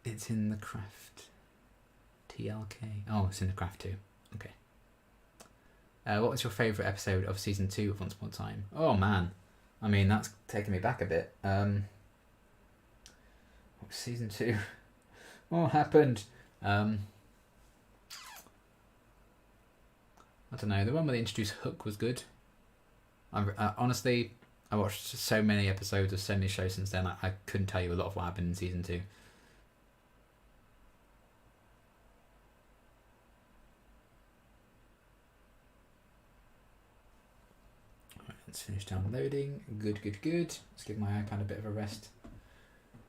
It's in the craft. TLK. Oh, it's in the craft too. Okay. What was your favourite episode of season 2 of Once Upon a Time? Oh man, I mean that's taking me back a bit. What was season 2? What happened? I don't know. The one where they introduced Hook was good. Honestly, I watched so many episodes of so many shows since then. I couldn't tell you a lot of what happened in season 2. Let's finish downloading. Good. Let's give my iPad a bit of a rest.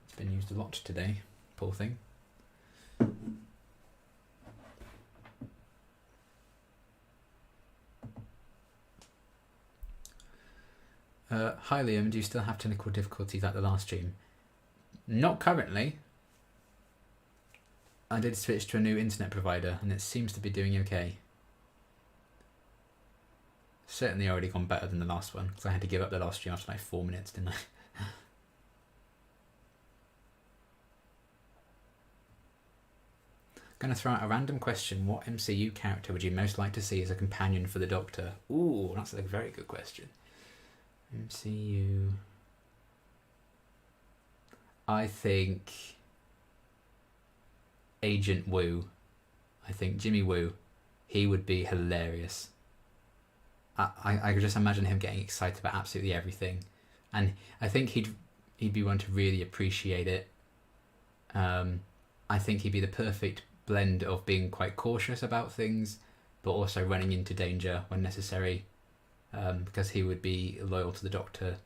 It's been used a lot today. Poor thing. Hi Liam, do you still have technical difficulties at the last stream? Not currently. I did switch to a new internet provider and it seems to be doing okay. Certainly already gone better than the last one, because I had to give up the last stream after like 4 minutes, didn't I? Gonna throw out a random question. What MCU character would you most like to see as a companion for the Doctor? Ooh, that's a very good question. MCU... I think... Agent Woo. I think Jimmy Woo. He would be hilarious. I could just imagine him getting excited about absolutely everything, and I think he'd be one to really appreciate it. I think he'd be the perfect blend of being quite cautious about things, but also running into danger when necessary, because he would be loyal to the Doctor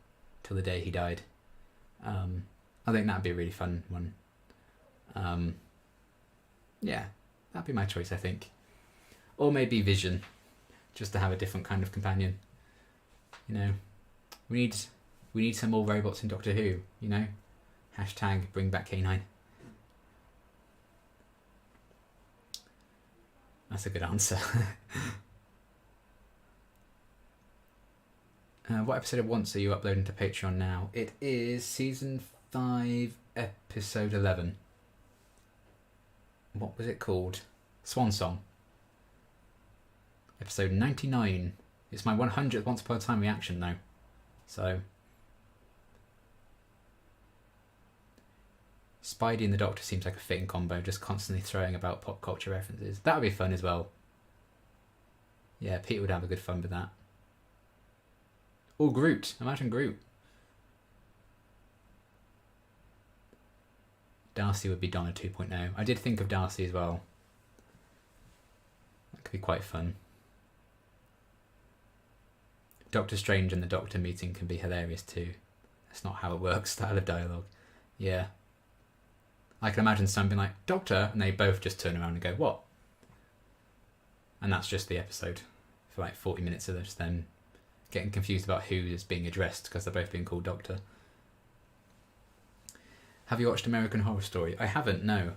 till the day he died. I think that'd be a really fun one. Yeah, that'd be my choice, I think, or maybe Vision. Just to have a different kind of companion. You know, we need some more robots in Doctor Who, you know? Hashtag bring back K9. That's a good answer. What episode of Once are you uploading to Patreon now? It is season 5, episode 11. What was it called? Swan Song. Episode 99. It's my 100th Once Upon a Time reaction though. So... Spidey and the Doctor seems like a fitting combo, just constantly throwing about pop culture references. That would be fun as well. Yeah, Peter would have a good fun with that. Or Groot. Imagine Groot. Darcy would be Donna 2.0. I did think of Darcy as well. That could be quite fun. Doctor Strange and the Doctor meeting can be hilarious too. That's not how it works, style of dialogue. Yeah. I can imagine someone being like, Doctor, and they both just turn around and go, what? And that's just the episode. For like 40 minutes of just them getting confused about who is being addressed because they're both being called Doctor. Have you watched American Horror Story? I haven't, no.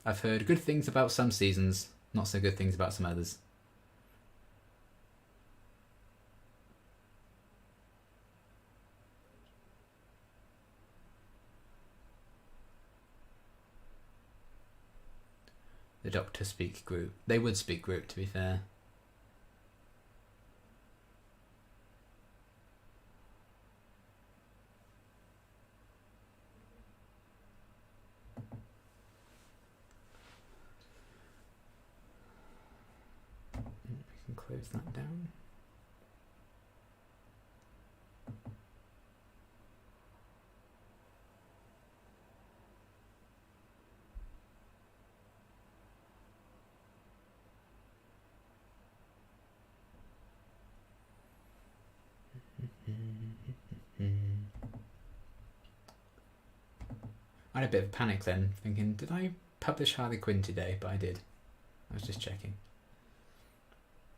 I've heard good things about some seasons, not so good things about some others. The Doctor speak Groot. They would speak Groot, to be fair. We can close that down. I had a bit of panic then, thinking, did I publish Harley Quinn today? But I did. I was just checking.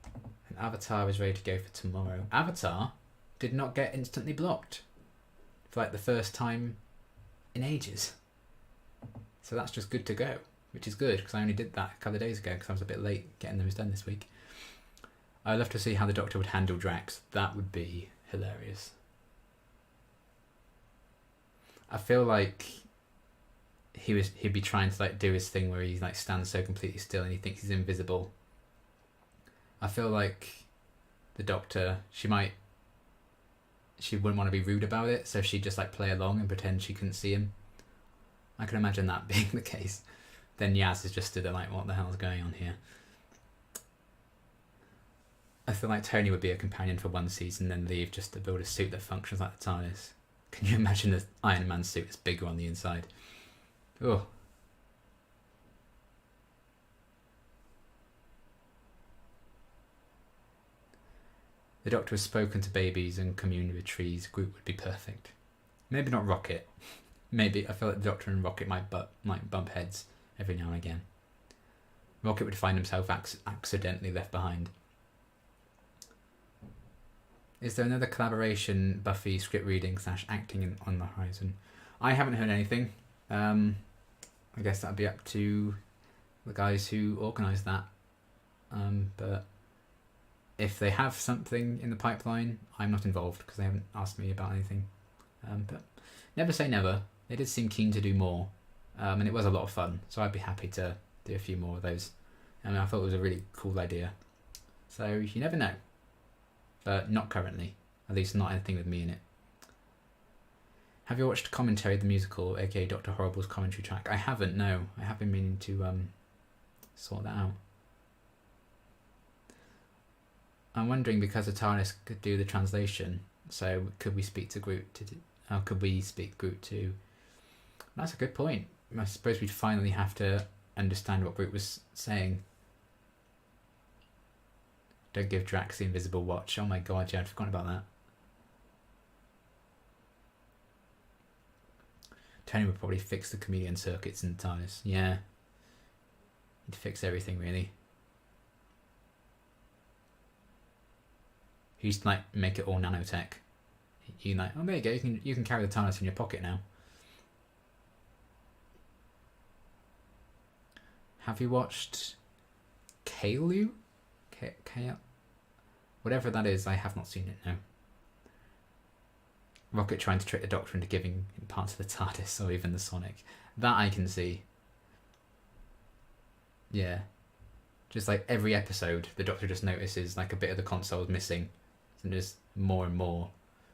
And Avatar is ready to go for tomorrow. Avatar did not get instantly blocked for like the first time in ages. So that's just good to go, which is good because I only did that a couple of days ago because I was a bit late getting those done this week. I'd love to see how the Doctor would handle Drax. That would be hilarious. I feel like he'd be trying to like do his thing where he like stands so completely still and he thinks he's invisible. I feel like the Doctor, she wouldn't want to be rude about it, so she'd just like play along and pretend she couldn't see him. I can imagine that being the case. Then Yaz is just stood there like, what the hell is going on here? I feel like Tony would be a companion for one season, then leave just to build a suit that functions like the TARDIS. Can you imagine the Iron Man suit is bigger on the inside? Oh. The Doctor has spoken to babies and communed with trees. Group would be perfect. Maybe not Rocket. Maybe I feel like the Doctor and Rocket might bump heads every now and again. Rocket would find himself accidentally left behind. Is there another collaboration Buffy script reading / acting on the horizon? I haven't heard anything. I guess that'd be up to the guys who organised that. But if they have something in the pipeline, I'm not involved because they haven't asked me about anything. But never say never. They did seem keen to do more, and it was a lot of fun. So I'd be happy to do a few more of those. I thought it was a really cool idea. So you never know. But not currently. At least not anything with me in it. Have you watched Commentary, the musical, aka Dr. Horrible's commentary track? I haven't, no. I have been meaning to sort that out. I'm wondering, because the TARDIS could do the translation, so could we speak to Groot could we speak Groot too? That's a good point. I suppose we'd finally have to understand what Groot was saying. Don't give Drax the invisible watch. Oh my god, yeah, I'd forgotten about that. Tony would probably fix the chameleon circuits in the TARDIS. Yeah. He'd fix everything, really. He used to like make it all nanotech. You like, oh there you go, you can carry the TARDIS in your pocket now. Have you watched Kaelu? Whatever that is, I have not seen it, no. Rocket trying to trick the Doctor into giving him parts of the TARDIS or even the Sonic. That I can see. Yeah. Just like every episode, the Doctor just notices like a bit of the console is missing. And just more and more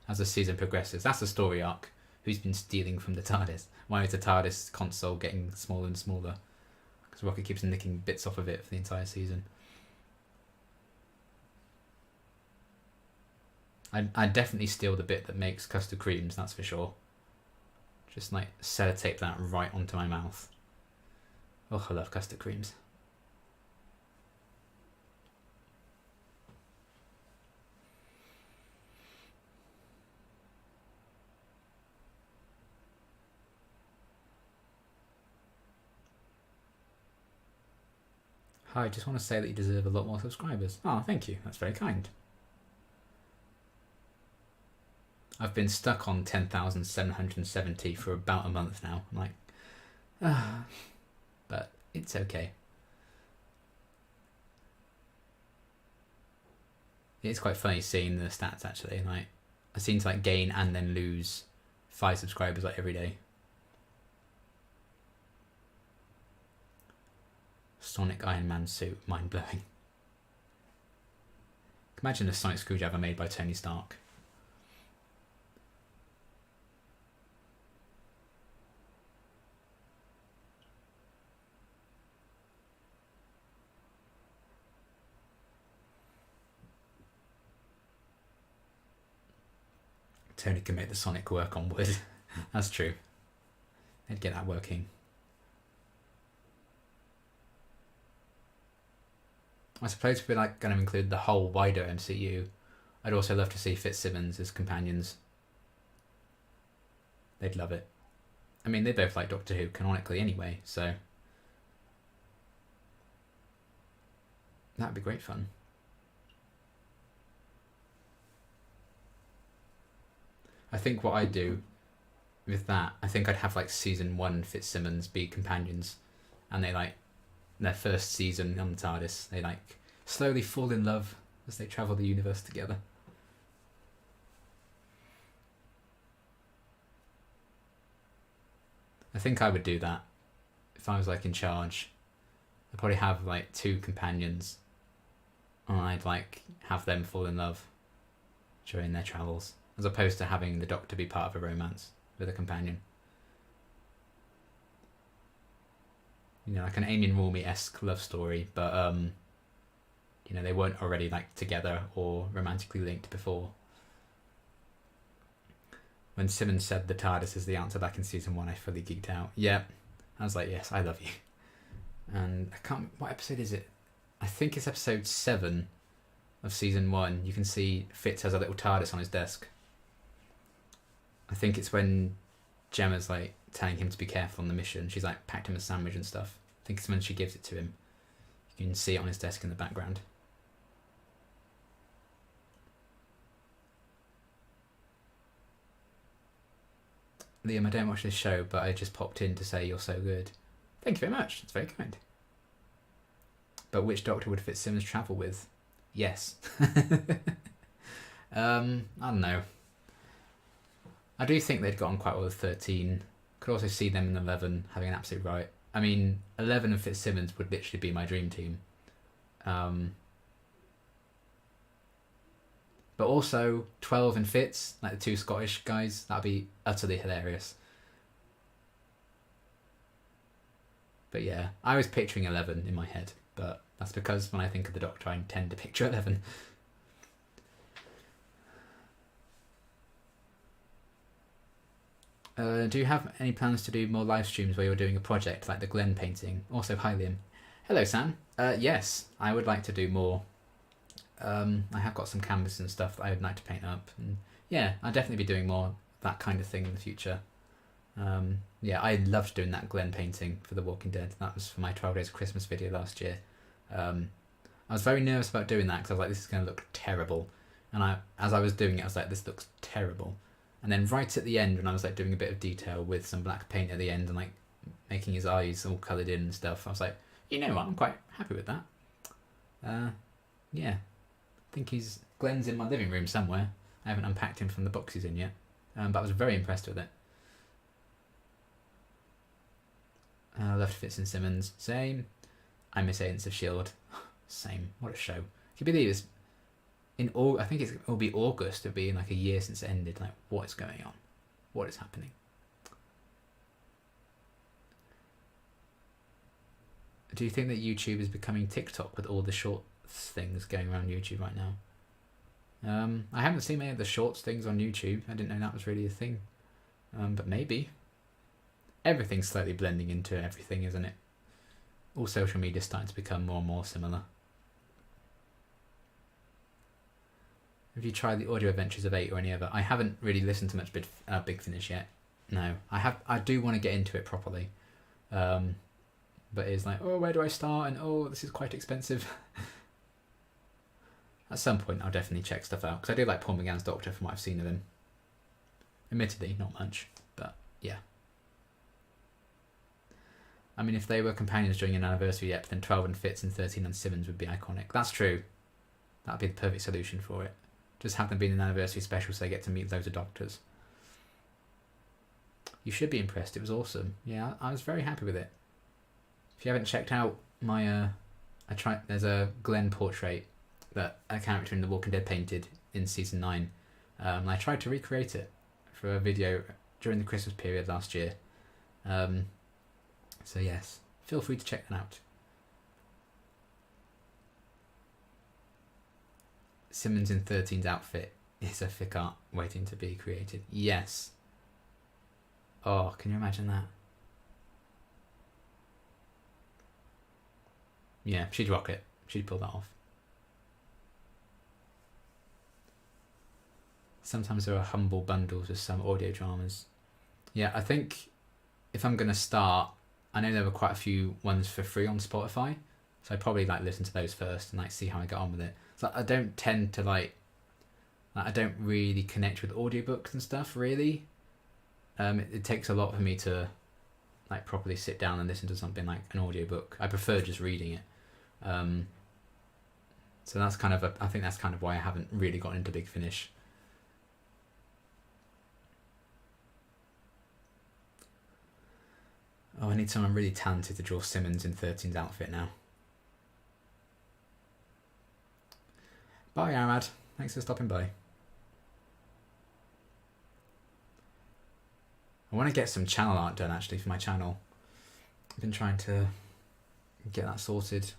as the season progresses. That's the story arc. Who's been stealing from the TARDIS? Why is the TARDIS console getting smaller and smaller? Because Rocket keeps nicking bits off of it for the entire season. I'd definitely steal the bit that makes custard creams, that's for sure. Just like sellotape that right onto my mouth. Oh, I love custard creams. Hi, I just want to say that you deserve a lot more subscribers. Oh, thank you. That's very kind. I've been stuck on 10,770 for about a month now. I'm like, but it's okay. It's quite funny seeing the stats actually. Like, I seem to like gain and then lose 5 subscribers like every day. Sonic Iron Man suit, mind blowing. Imagine a Sonic screwdriver made by Tony Stark. Tony can make the Sonic work on wood. That's true. They'd get that working. I suppose if we're like going to include the whole wider MCU, I'd also love to see Fitzsimmons as companions. They'd love it. I mean, they both like Doctor Who canonically anyway, so that'd be great fun. I think what I'd do with that, I think I'd have like season 1 Fitzsimmons be companions, and they like their first season on the TARDIS, they like slowly fall in love as they travel the universe together. I think I would do that if I was like in charge. I'd probably have like 2 companions, and I'd like have them fall in love during their travels, as opposed to having the Doctor be part of a romance with a companion. You know, like an Amy and Romy-esque love story, but you know, they weren't already like together or romantically linked before. When Simmons said the TARDIS is the answer back in season 1, I fully geeked out. Yeah, I was like, yes, I love you. And I can't. What episode is it? I think it's episode 7 of season 1. You can see Fitz has a little TARDIS on his desk. I think it's when Gemma's like telling him to be careful on the mission. She's like packed him a sandwich and stuff. I think it's when she gives it to him. You can see it on his desk in the background. Liam, I don't watch this show, but I just popped in to say you're so good. Thank you very much. It's very kind. But which Doctor would Fitzsimmons travel with? Yes. I don't know. I do think they'd got on quite well with 13. Could also see them in 11 having an absolute riot. I mean, 11 and Fitzsimmons would literally be my dream team. But also 12 and Fitz, like the 2 Scottish guys, that'd be utterly hilarious. But yeah, I was picturing 11 in my head, but that's because when I think of the Doctor, I tend to picture 11. Do you have any plans to do more live streams where you're doing a project like the Glen painting? Also, hi Liam. Hello Sam. Yes, I would like to do more. I have got some canvas and stuff that I would like to paint up, and yeah, I'll definitely be doing more that kind of thing in the future. Yeah, I loved doing that Glen painting for The Walking Dead. That was for my 12 Days of Christmas video last year. I was very nervous about doing that because I was like, this is going to look terrible, and as I was doing it, I was like, this looks terrible. And then right at the end, when I was like doing a bit of detail with some black paint at the end and like making his eyes all coloured in and stuff, I was like, you know what, I'm quite happy with that. Yeah. I think Glenn's in my living room somewhere. I haven't unpacked him from the box he's in yet, but I was very impressed with it. Left Fitz and Simmons, same. I miss Agents of S.H.I.E.L.D. Same. What a show. Can you believe it's I think it'll be August. It'll be like a year since it ended. Like, what is going on? What is happening? Do you think that YouTube is becoming TikTok with all the short things going around YouTube right now? I haven't seen many of the shorts things on YouTube. I didn't know that was really a thing. But maybe. Everything's slowly blending into everything, isn't it? All social media is starting to become more and more similar. Have you tried the audio adventures of 8 or any other? I haven't really listened to much Big Finish yet. No, I do want to get into it properly. But it's like, oh, where do I start? And oh, this is quite expensive. At some point, I'll definitely check stuff out because I do like Paul McGann's Doctor from what I've seen of him. Admittedly, not much, but yeah. I mean, if they were companions during an anniversary ep, then 12 and Fitz and 13 and Simmons would be iconic. That's true. That'd be the perfect solution for it. Just have them be an anniversary special so they get to meet loads of Doctors. You should be impressed. It was awesome. Yeah, I was very happy with it. If you haven't checked out my... there's a Glenn portrait that a character in The Walking Dead painted in season 9. I tried to recreate it for a video during the Christmas period last year. So yes, feel free to check that out. Simmons in 13's outfit is a fic art waiting to be created. Yes. Oh, can you imagine that? Yeah, she'd rock it. She'd pull that off. Sometimes there are humble bundles with some audio dramas. Yeah, I think if I'm going to start, I know there were quite a few ones for free on Spotify, so I'd probably like listen to those first and like see how I get on with it. So I don't tend to I don't really connect with audiobooks and stuff really. It takes a lot for me to like properly sit down and listen to something like an audiobook. I prefer just reading it. So that's kind of I think that's kind of why I haven't really gotten into Big Finish. Oh, I need someone really talented to draw Simmons in 13's outfit now. Bye, Arad. Thanks for stopping by. I want to get some channel art done actually for my channel. I've been trying to get that sorted.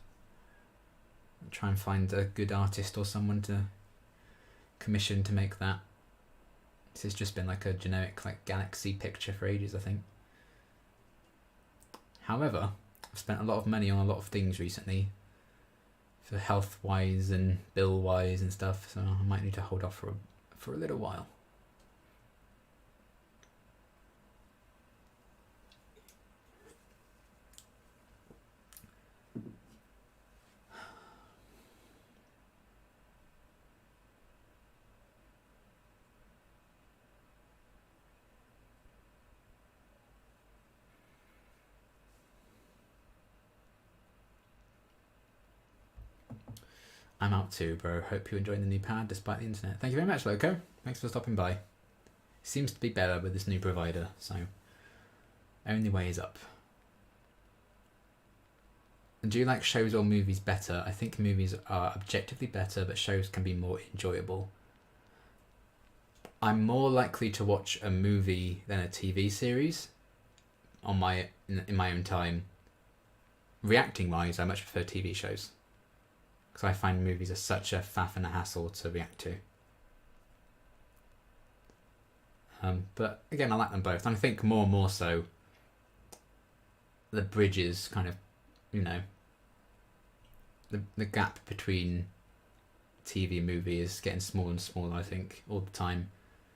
Try and find a good artist or someone to commission to make that. This has just been like a generic like galaxy picture for ages, I think. However, I've spent a lot of money on a lot of things recently for health wise and bill wise and stuff, so I might need to hold off for a little while. I'm out too, bro. Hope you're enjoying the new pad despite the internet. Thank you very much, Loco. Thanks for stopping by. Seems to be better with this new provider, so only way is up. And do you like shows or movies better? I think movies are objectively better, but shows can be more enjoyable. I'm more likely to watch a movie than a TV series on in my own time. Reacting wise, I much prefer TV shows, because I find movies are such a faff and a hassle to react to. But again, I like them both. And I think more and more so, the bridges kind of, you know, the gap between TV and movie is getting smaller and smaller, I think, all the time.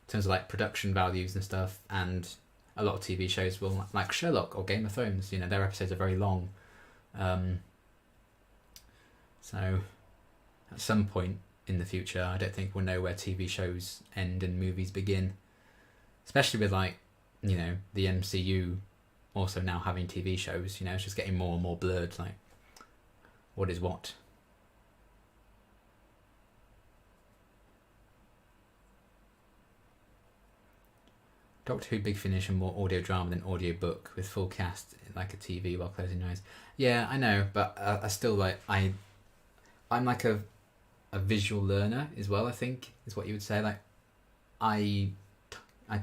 In terms of like production values and stuff, and a lot of TV shows will, like Sherlock or Game of Thrones, you know, their episodes are very long. So at some point in the future, I don't think we'll know where TV shows end and movies begin. Especially with like, you know, the MCU also now having TV shows, you know, it's just getting more and more blurred, like what is what. Doctor Who Big Finish and more audio drama than audio book with full cast like a TV while closing your eyes. Yeah, I know, but I still like I'm like a visual learner as well, I think is what you would say. Like I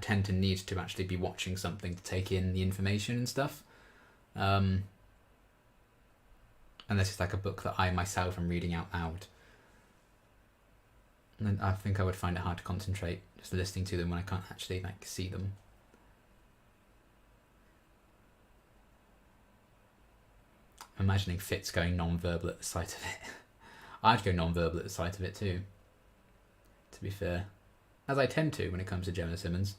tend to need to actually be watching something to take in the information and stuff. Unless it's like a book that I myself am reading out loud. And I think I would find it hard to concentrate just listening to them when I can't actually like see them. I'm imagining Fitz going non-verbal at the sight of it. I'd go non-verbal at the sight of it too, to be fair. As I tend to when it comes to Gemma Simmons.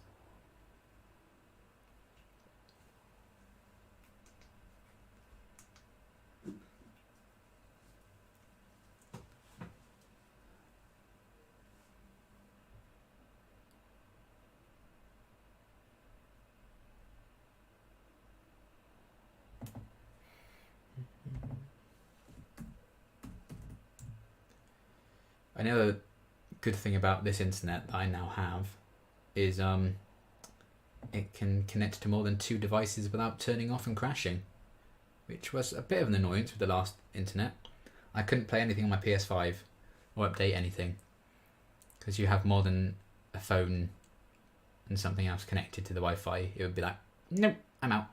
Another good thing about this internet that I now have is it can connect to more than 2 devices without turning off and crashing, which was a bit of an annoyance with the last internet. I couldn't play anything on my PS5 or update anything because you have more than a phone and something else connected to the Wi-Fi. It would be like, nope, I'm out.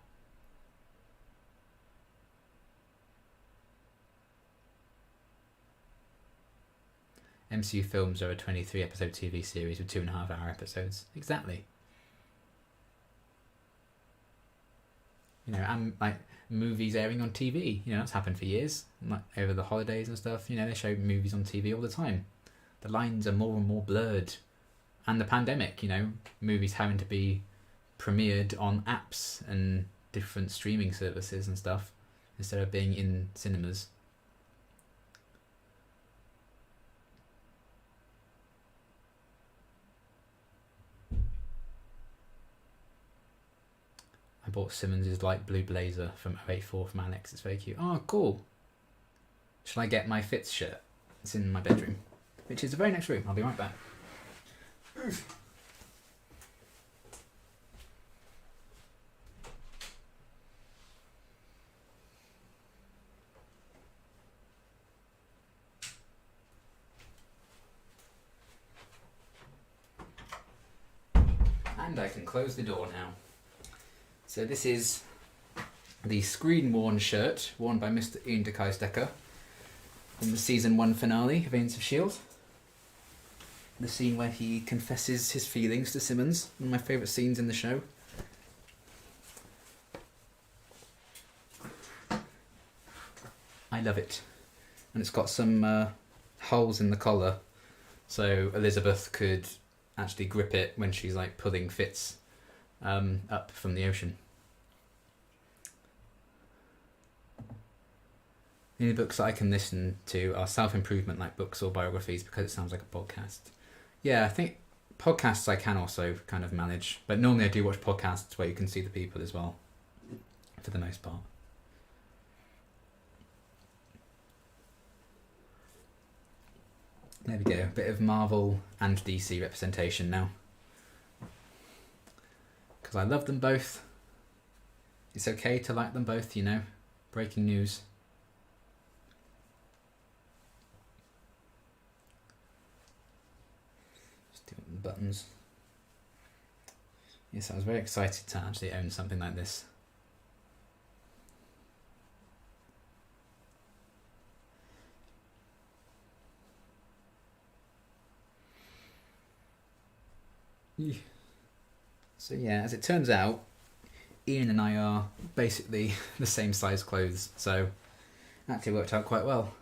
MCU films are a 23 episode TV series with 2.5 hour episodes. Exactly. You know, and like movies airing on TV. You know, that's happened for years. Like over the holidays and stuff. You know, they show movies on TV all the time. The lines are more and more blurred. And the pandemic, you know, movies having to be premiered on apps and different streaming services and stuff instead of being in cinemas. I bought Simmons' light blue blazer from 084 from Alex. It's very cute. Oh, cool. Shall I get my Fitz shirt? It's in my bedroom, which is the very next room. I'll be right back. And I can close the door now. So this is the screen-worn shirt worn by Mr. Ian Decker in the season 1 finale of Agents of S.H.I.E.L.D. The scene where he confesses his feelings to Simmons, one of my favourite scenes in the show. I love it. And it's got some holes in the collar, so Elizabeth could actually grip it when she's like pulling Fitz up from the ocean. The only books that I can listen to are self-improvement like books or biographies because it sounds like a podcast. Yeah, I think podcasts I can also kind of manage, but normally I do watch podcasts where you can see the people as well, for the most part. There we go, a bit of Marvel and DC representation now. Because I love them both. It's okay to like them both, you know. Breaking news. Just doing the buttons. Yes, I was very excited to actually own something like this. So yeah, as it turns out, Ian and I are basically the same size clothes, so it actually worked out quite well.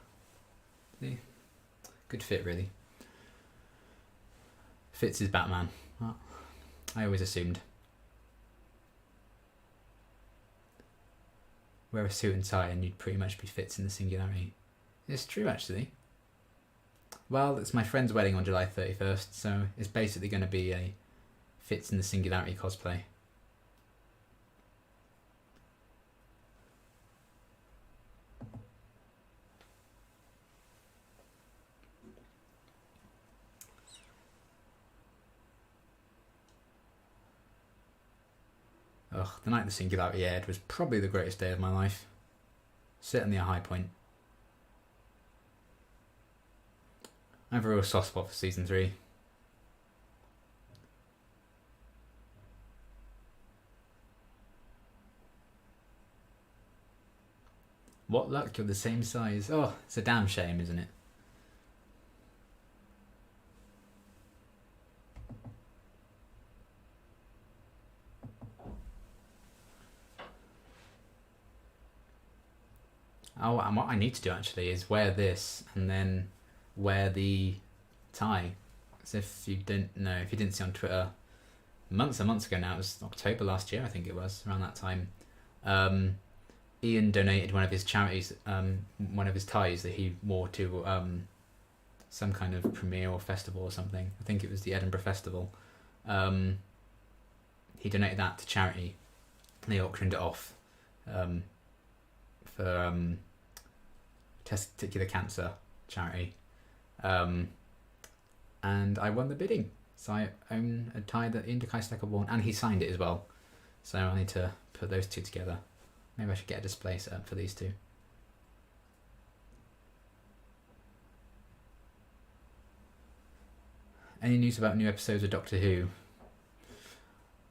Yeah. Good fit, really. Fitz is Batman. I always assumed. Wear a suit and tie and you'd pretty much be Fitz in the Singularity. It's true, actually. Well, it's my friend's wedding on July 31st, so it's basically going to be a Fitz in the Singularity cosplay. Ugh, the night the Singularity aired was probably the greatest day of my life. Certainly a high point. I have a real soft spot for season 3. What luck, you're the same size. Oh, it's a damn shame, isn't it? Oh, and what I need to do actually is wear this and then wear the tie. As if you didn't know, if you didn't see on Twitter, months and months ago now, it was October last year, I think it was, around that time. Ian donated one of his charities, one of his ties that he wore to some kind of premiere or festival or something. I think it was the Edinburgh Festival. He donated that to charity. They auctioned it off for testicular cancer charity. And I won the bidding. So I own a tie that Ian Decker wore, and he signed it as well. So I need to put those two together. Maybe I should get a display set up for these two. Any news about new episodes of Doctor Who?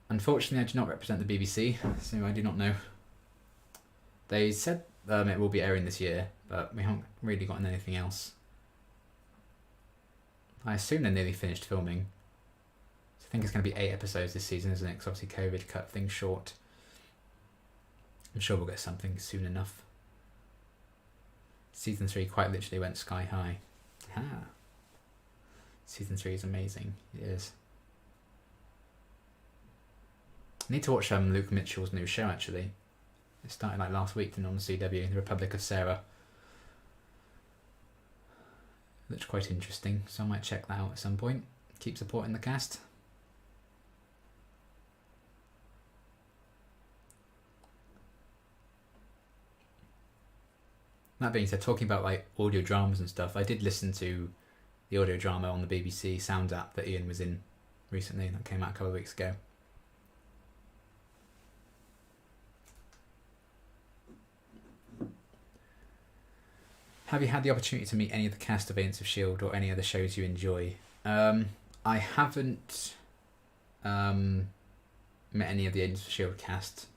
Unfortunately, I do not represent the BBC, so I do not know. They said it will be airing this year, but we haven't really gotten anything else. I assume they're nearly finished filming. So I think it's going to be 8 episodes this season, isn't it? Because obviously COVID cut things short. I'm sure we'll get something soon enough. Season 3 quite literally went sky high. Ah. Season 3 is amazing. It is. I need to watch Luke Mitchell's new show, actually. It started like last week on the CW, The Republic of Sarah. Looks quite interesting, so I might check that out at some point. Keep supporting the cast. That being said, talking about like audio dramas and stuff, I did listen to the audio drama on the BBC Sounds app that Ian was in recently, that came out a couple of weeks ago. Have you had the opportunity to meet any of the cast of Agents of S.H.I.E.L.D. or any other shows you enjoy? I haven't met any of the Agents of S.H.I.E.L.D. cast.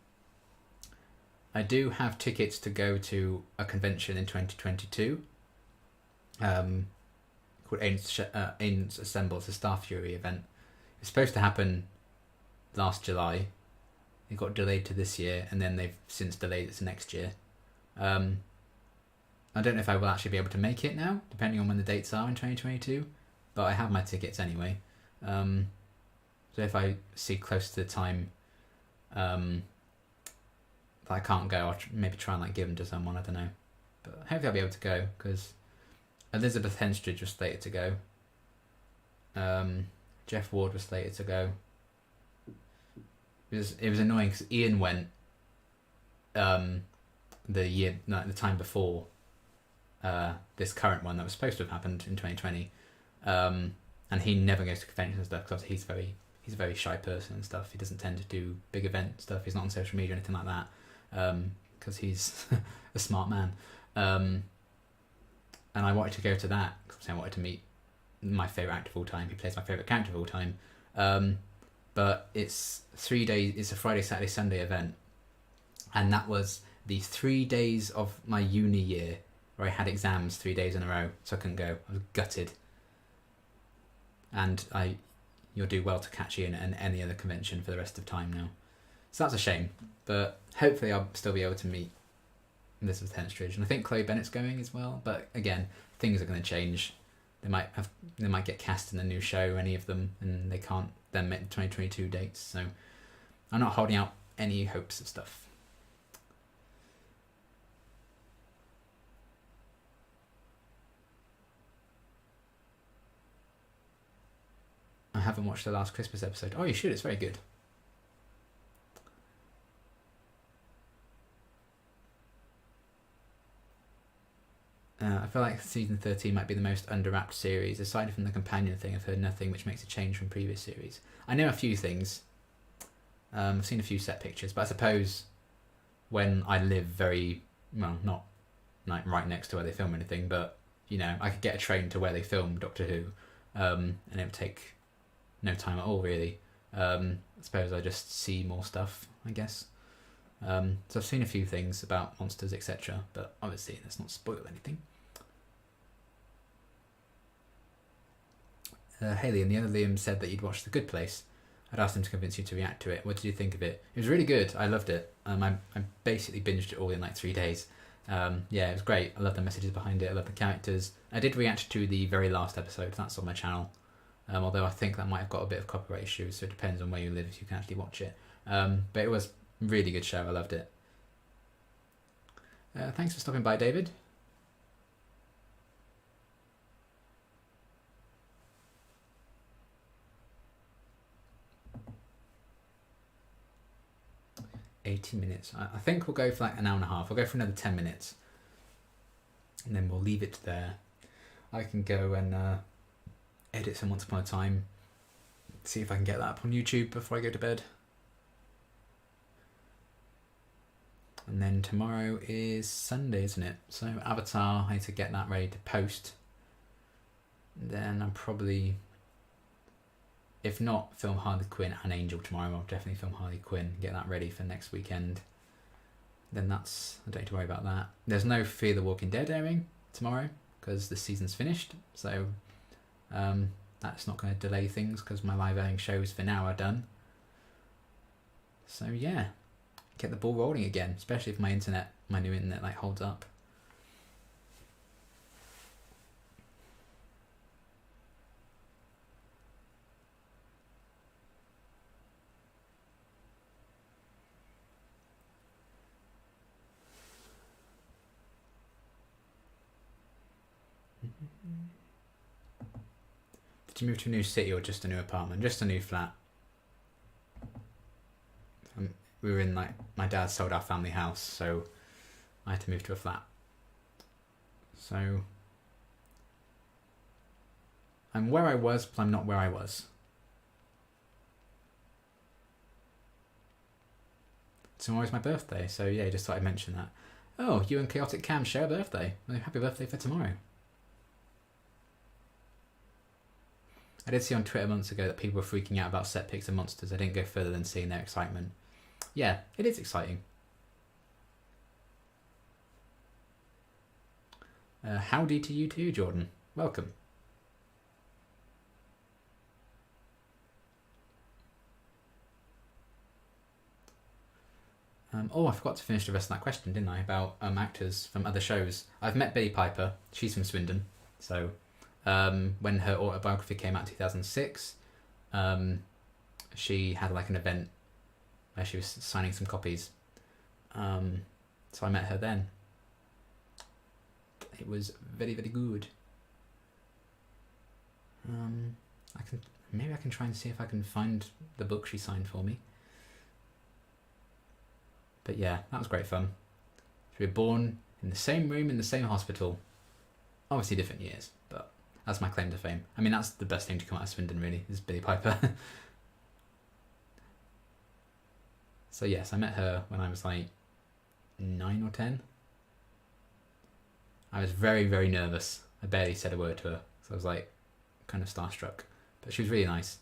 I do have tickets to go to a convention in 2022 called Agents Assemble. It's a Star Fury event. It was supposed to happen last July. It got delayed to this year, and then they've since delayed it to next year. I don't know if I will actually be able to make it now, depending on when the dates are in 2022, but I have my tickets anyway. So if I see close to the time that I can't go, I'll maybe try and like give them to someone, I don't know. But hopefully I'll be able to go, because Elizabeth Henstridge was slated to go. Jeff Ward was slated to go. It was annoying because Ian went the time before this current one that was supposed to have happened in 2020, and he never goes to conventions and stuff because he's a very shy person and stuff. He doesn't tend to do big event stuff. He's not on social media or anything like that, because he's a smart man. And I wanted to go to that because I wanted to meet my favourite actor of all time. He plays my favourite character of all time. But it's 3 days. It's a Friday, Saturday, Sunday event, and that was the 3 days of my uni year where I had exams 3 days in a row, so I couldn't go. I was gutted. And you'll do well to catch Ian at any other convention for the rest of time now. So that's a shame, but hopefully I'll still be able to meet Elizabeth Henstridge, and I think Chloe Bennett's going as well. But again, things are going to change. They might get cast in the new show, any of them, and they can't then make the 2022 dates. So I'm not holding out any hopes of stuff. I haven't watched the last Christmas episode. Oh, you should. It's very good. I feel like season 13 might be the most underwrapped series. Aside from the companion thing, I've heard nothing which makes a change from previous series. I know a few things. I've seen a few set pictures, but I suppose when I live very, well, not like right next to where they film anything, but you know, I could get a train to where they film Doctor Who, and it would take no time at all, really. I suppose I just see more stuff, I guess. So I've seen a few things about monsters, etc., but obviously let's not spoil anything. Haley and the other Liam said that you'd watched The Good Place. I'd asked him to convince you to react to it. What did you think of it? It was really good. I loved it. I basically binged it all in like 3 days. Yeah, it was great. I love the messages behind it. I love the characters. I did react to the very last episode. That's on my channel. Although I think that might have got a bit of copyright issues, so it depends on where you live if you can actually watch it. But it was a really good show. I loved it. Thanks for stopping by, David. $80 minutes. I think we'll go for like an hour and a half. I'll go for another 10 minutes. And then we'll leave it there. I can go and edit some Once Upon a Time. See if I can get that up on YouTube before I go to bed. And then tomorrow is Sunday, isn't it? So Avatar, I need to get that ready to post. And then I'm probably, if not film Harley Quinn and Angel tomorrow, I'll definitely film Harley Quinn, get that ready for next weekend. Then I don't need to worry about that. There's no Fear the Walking Dead airing tomorrow because the season's finished. So that's not going to delay things because my live airing shows for now are done. So yeah, get the ball rolling again, especially if my new internet like holds up. Did you move to a new city or just a new apartment? Just a new flat. We were in like, my dad sold our family house, so I had to move to a flat. So I'm where I was, but I'm not where I was. Tomorrow's my birthday, so yeah, just thought I'd mention that. Oh, you and Chaotic Cam share a birthday. Well, happy birthday for tomorrow. I did see on Twitter months ago that people were freaking out about set pics and monsters. I didn't go further than seeing their excitement. Yeah, it is exciting. Howdy to you too, Jordan. Welcome. Oh, I forgot to finish the rest of that question, didn't I? About actors from other shows. I've met Billie Piper. She's from Swindon. So when her autobiography came out in 2006, she had like an event where she was signing some copies. So I met her then. It was very, very good. Maybe I can try and see if I can find the book she signed for me. But yeah, that was great fun. We were born in the same room in the same hospital. Obviously different years, but that's my claim to fame. I mean, that's the best thing to come out of Swindon, really, is Billie Piper. So yes, I met her when I was like 9 or 10. I was very, very nervous. I barely said a word to her, so I was like kind of starstruck. But she was really nice.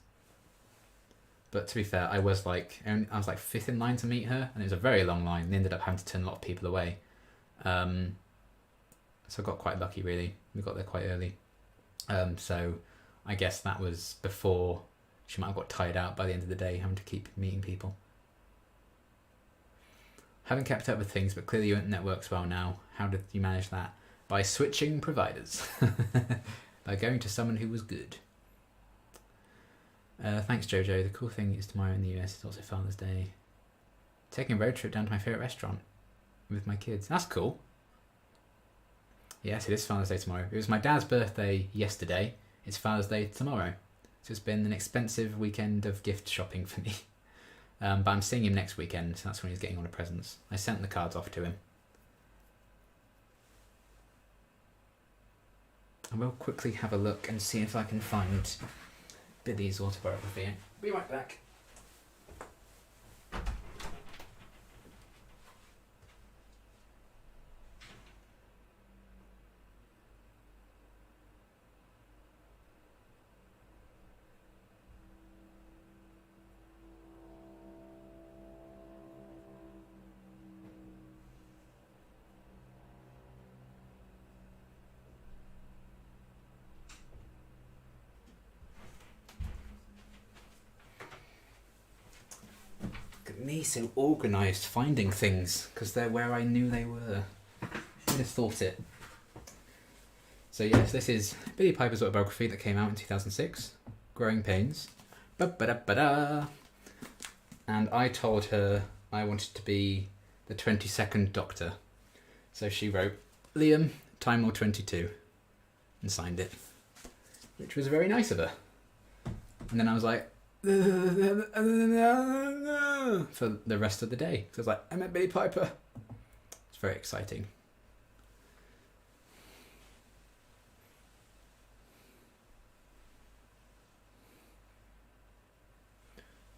But to be fair, I was like 5th in line to meet her, and it was a very long line. They ended up having to turn a lot of people away. So I got quite lucky, really. We got there quite early. So I guess that was before she might have got tired out by the end of the day, having to keep meeting people. Haven't kept up with things, but clearly your internet works well now. How did you manage that? By switching providers. By going to someone who was good. Thanks, Jojo. The cool thing is tomorrow in the US is also Father's Day. Taking a road trip down to my favourite restaurant with my kids. That's cool. Yes, it is Father's Day tomorrow. It was my dad's birthday yesterday. It's Father's Day tomorrow. So it's been an expensive weekend of gift shopping for me. But I'm seeing him next weekend, so that's when he's getting all the presents. I sent the cards off to him. I will quickly have a look and see if I can find Billie's autobiography. Be right back. Me so organised finding things because they're where I knew they were. Who'd have thought it? So yes, this is Billie Piper's autobiography that came out in 2006, Growing Pains. Ba-ba-da-ba-da. And I told her I wanted to be the 22nd Doctor. So she wrote, Liam, Time Lord 22, and signed it, which was very nice of her. And then I was like, for the rest of the day. So I was like, I met Billie Piper. It's very exciting.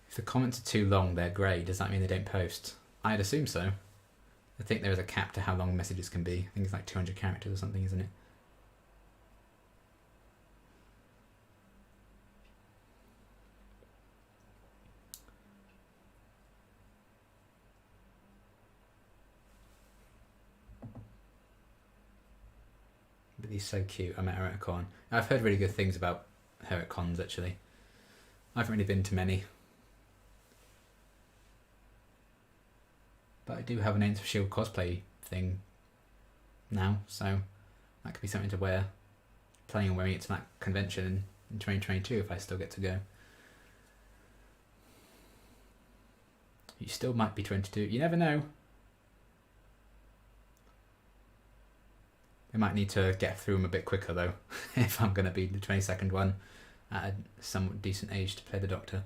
If the comments are too long, they're grey. Does that mean they don't post? I'd assume so. I think there is a cap to how long messages can be. I think it's like 200 characters or something, isn't it? But he's so cute. I met her at a con. I've heard really good things about her at cons, actually. I haven't really been to many. But I do have an Agents of S.H.I.E.L.D. cosplay thing now, so that could be something to wear. Planning on wearing it to that convention in 2022 if I still get to go. You still might be 22. You never know. We might need to get through them a bit quicker though, if I'm going to be the 22nd one at a somewhat decent age to play the Doctor.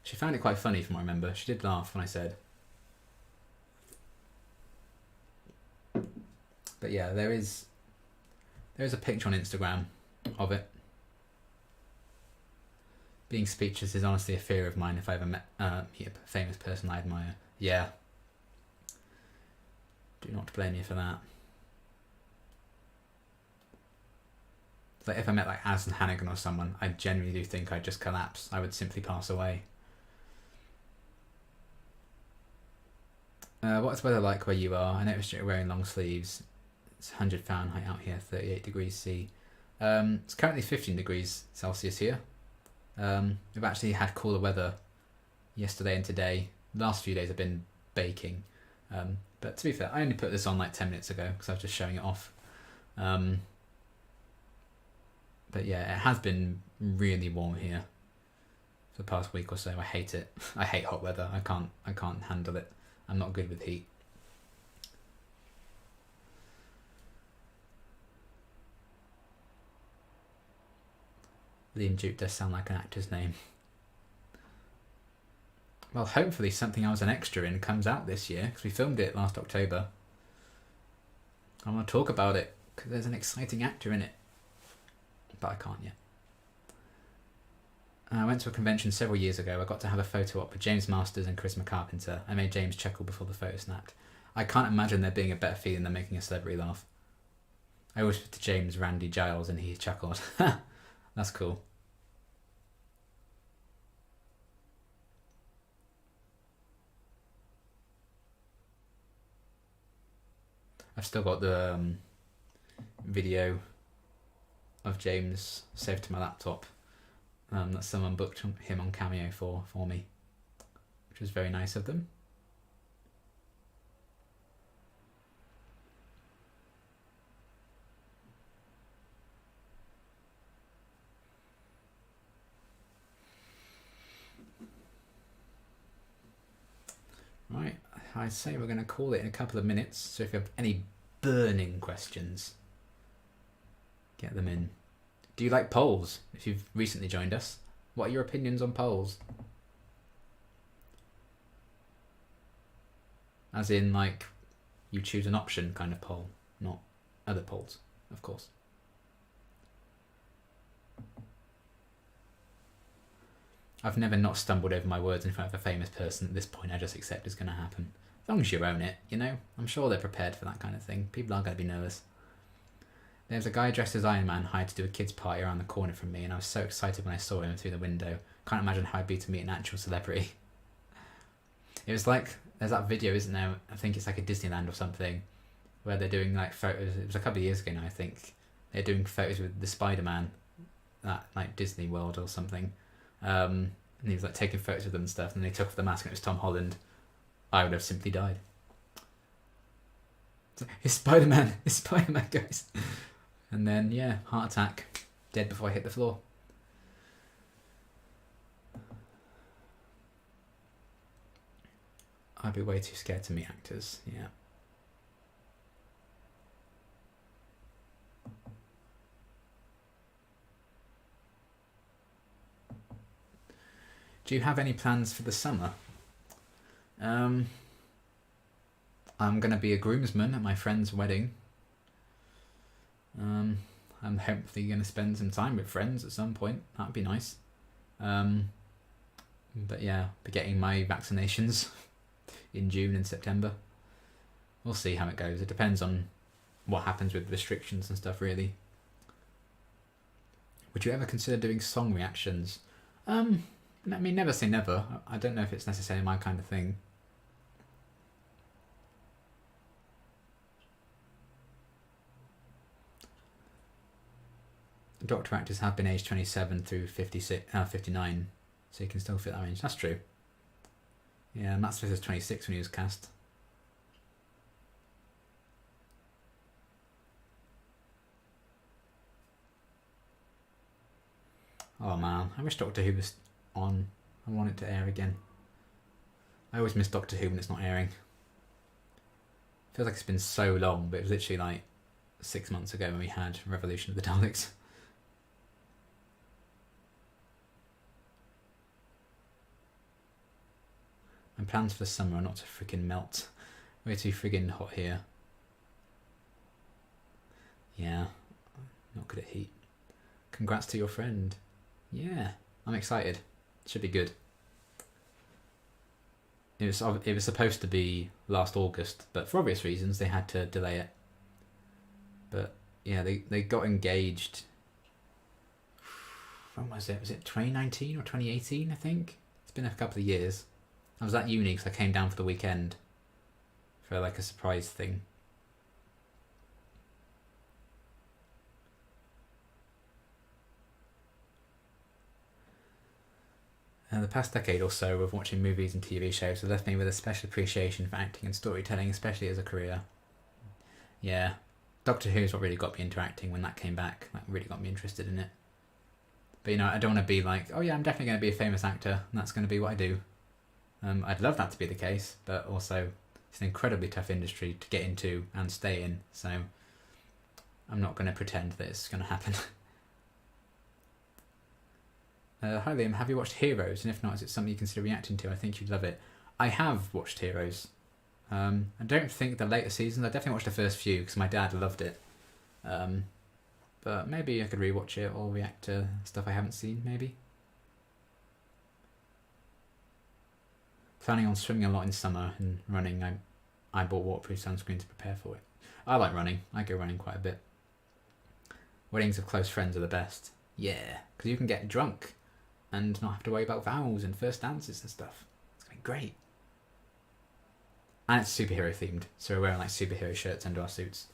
She found it quite funny from what I remember. She did laugh when I said. But yeah, there is a picture on Instagram of it. Being speechless is honestly a fear of mine if I ever meet a famous person I admire. Yeah. Do not blame you for that. Like if I met like Alison Hannigan or someone, I genuinely do think I'd just collapse. I would simply pass away. What's the weather like where you are? I noticed you're wearing long sleeves. It's 100 Fahrenheit out here, 38 degrees C. It's currently 15 degrees Celsius here. We've actually had cooler weather yesterday and today. The last few days have been baking. But to be fair, I only put this on like 10 minutes ago because I was just showing it off. But yeah, it has been really warm here for the past week or so. I hate it. I hate hot weather. I can't handle it. I'm not good with heat. Liam Duke does sound like an actor's name. Well, hopefully something I was an extra in comes out this year, because we filmed it last October. I want to talk about it, because there's an exciting actor in it. But I can't yet. I went to a convention several years ago. I got to have a photo op with James Masters and Chris McCarpenter. I made James chuckle before the photo snapped. I can't imagine there being a better feeling than making a celebrity laugh. I always whispered to James Randy Giles and he chuckled. That's cool. I've still got the video of James saved to my laptop that someone booked him on Cameo for me, which was very nice of them. Right, I say we're going to call it in a couple of minutes, so if you have any burning questions, get them in. Do you like polls? If you've recently joined us, what are your opinions on polls? As in, like, you choose an option kind of poll, not other polls, of course. I've never not stumbled over my words in front of a famous person. At this point, I just accept it's going to happen. As long as you own it, you know? I'm sure they're prepared for that kind of thing. People are going to be nervous. There's a guy dressed as Iron Man hired to do a kids' party around the corner from me, and I was so excited when I saw him through the window. Can't imagine how I'd be to meet an actual celebrity. It was like, there's that video, isn't there? I think it's like a Disneyland or something, where they're doing like photos. It was a couple of years ago now, I think. They're doing photos with the Spider-Man, that like Disney World or something. And he was like taking photos with them and stuff, and they took off the mask and it was Tom Holland. I would have simply died. It's Spider-Man, guys. And then, yeah, heart attack. Dead before I hit the floor. I'd be way too scared to meet actors, yeah. Do you have any plans for the summer? I'm going to be a groomsman at my friend's wedding. I'm hopefully going to spend some time with friends at some point. That'd be nice. But yeah, be getting my vaccinations in June and September. We'll see how it goes. It depends on what happens with restrictions and stuff, really. Would you ever consider doing song reactions? I mean, never say never. I don't know if it's necessarily my kind of thing. Doctor actors have been aged 27 through 59, so you can still fit that range. That's true. Yeah, Matt Smith was 26 when he was cast. Oh man, I wish Doctor Who was on. I want it to air again. I always miss Doctor Who when it's not airing. Feels like it's been so long, but it was literally like 6 months ago when we had Revolution of the Daleks. My plans for the summer are not to freaking melt. Way too friggin' hot here. Yeah, not good at heat. Congrats to your friend. Yeah, I'm excited. Should be good. It was supposed to be last August, but for obvious reasons they had to delay it. But yeah, they got engaged. When was it? Was it 2019 or 2018? I think it's been a couple of years. I was at uni because I came down for the weekend for like a surprise thing. The past decade or so of watching movies and TV shows has left me with a special appreciation for acting and storytelling, especially as a career. Yeah, Doctor Who is what really got me into acting when that came back. That really got me interested in it. But you know, I don't want to be like, oh yeah, I'm definitely going to be a famous actor, and that's going to be what I do. I'd love that to be the case, but also it's an incredibly tough industry to get into and stay in, so I'm not going to pretend that it's going to happen. Hi Liam, have you watched Heroes? And if not, is it something you consider reacting to? I think you'd love it. I have watched Heroes. I don't think the later seasons. I definitely watched the first few because my dad loved it. But maybe I could rewatch it or react to stuff I haven't seen, maybe. Planning on swimming a lot in summer and running. I bought waterproof sunscreen to prepare for it. I like running. I go running quite a bit. Weddings of close friends are the best. Yeah, because you can get drunk and not have to worry about vows and first dances and stuff. It's going to be great. And it's superhero themed, so we're wearing like superhero shirts under our suits.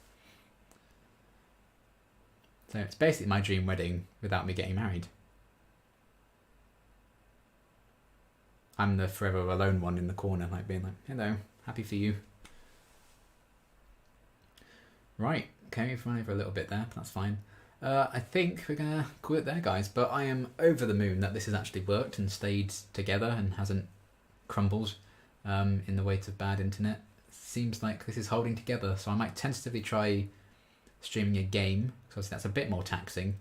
So it's basically my dream wedding without me getting married. I'm the forever alone one in the corner, like being like, hello, happy for you. Right, okay, we've run over a little bit there, but that's fine. I think we're going to call it there, guys, but I am over the moon that this has actually worked and stayed together and hasn't crumbled in the weight of bad internet. Seems like this is holding together, so I might tentatively try streaming a game, because that's a bit more taxing,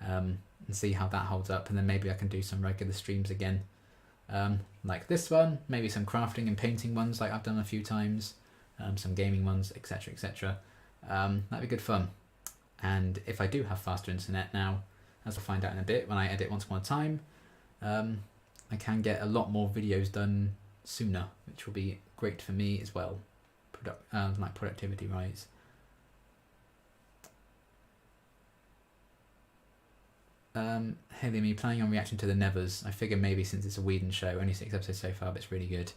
and see how that holds up, and then maybe I can do some regular streams again. Like this one, maybe some crafting and painting ones like I've done a few times, some gaming ones, etc, etc. That'd be good fun. And if I do have faster internet now, as I'll find out in a bit when I edit once upon a time, I can get a lot more videos done sooner, which will be great for me as well, like productivity rise. Hey Liam, are you planning on reacting to the Nevers? I figure maybe since it's a Whedon show, only 6 episodes so far, but it's really good.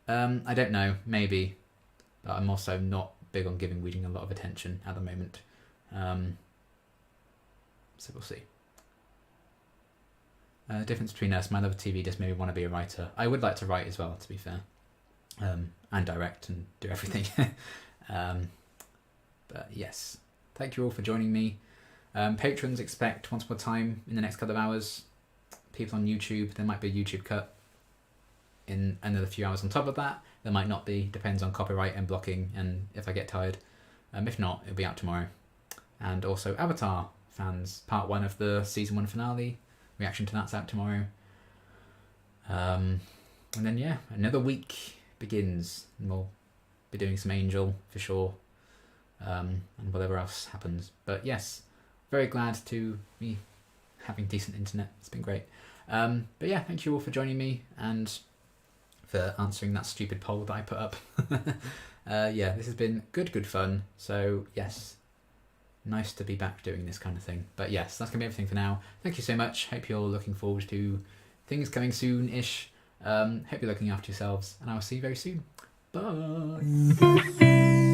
I don't know, maybe, but I'm also not big on giving Whedon a lot of attention at the moment. So we'll see. The difference between us, my love of TV just made me want to be a writer. I would like to write as well, to be fair, and direct and do everything. But yes, thank you all for joining me. Patrons, expect once more time in the next couple of hours. People on YouTube, there might be a YouTube cut in another few hours on top of that. There might not be, depends on copyright and blocking and if I get tired. If not, it'll be out tomorrow. And also Avatar fans, part 1 of the season 1 finale. Reaction to that's out tomorrow. And then yeah, another week begins and we'll be doing some Angel for sure. And whatever else happens. But yes, very glad to be having decent internet. It's been great. But yeah, thank you all for joining me and for answering that stupid poll that I put up. Yeah, this has been good fun. So yes, nice to be back doing this kind of thing. But yes, that's going to be everything for now. Thank you so much. Hope you're looking forward to things coming soon-ish. Hope you're looking after yourselves, and I will see you very soon. Bye!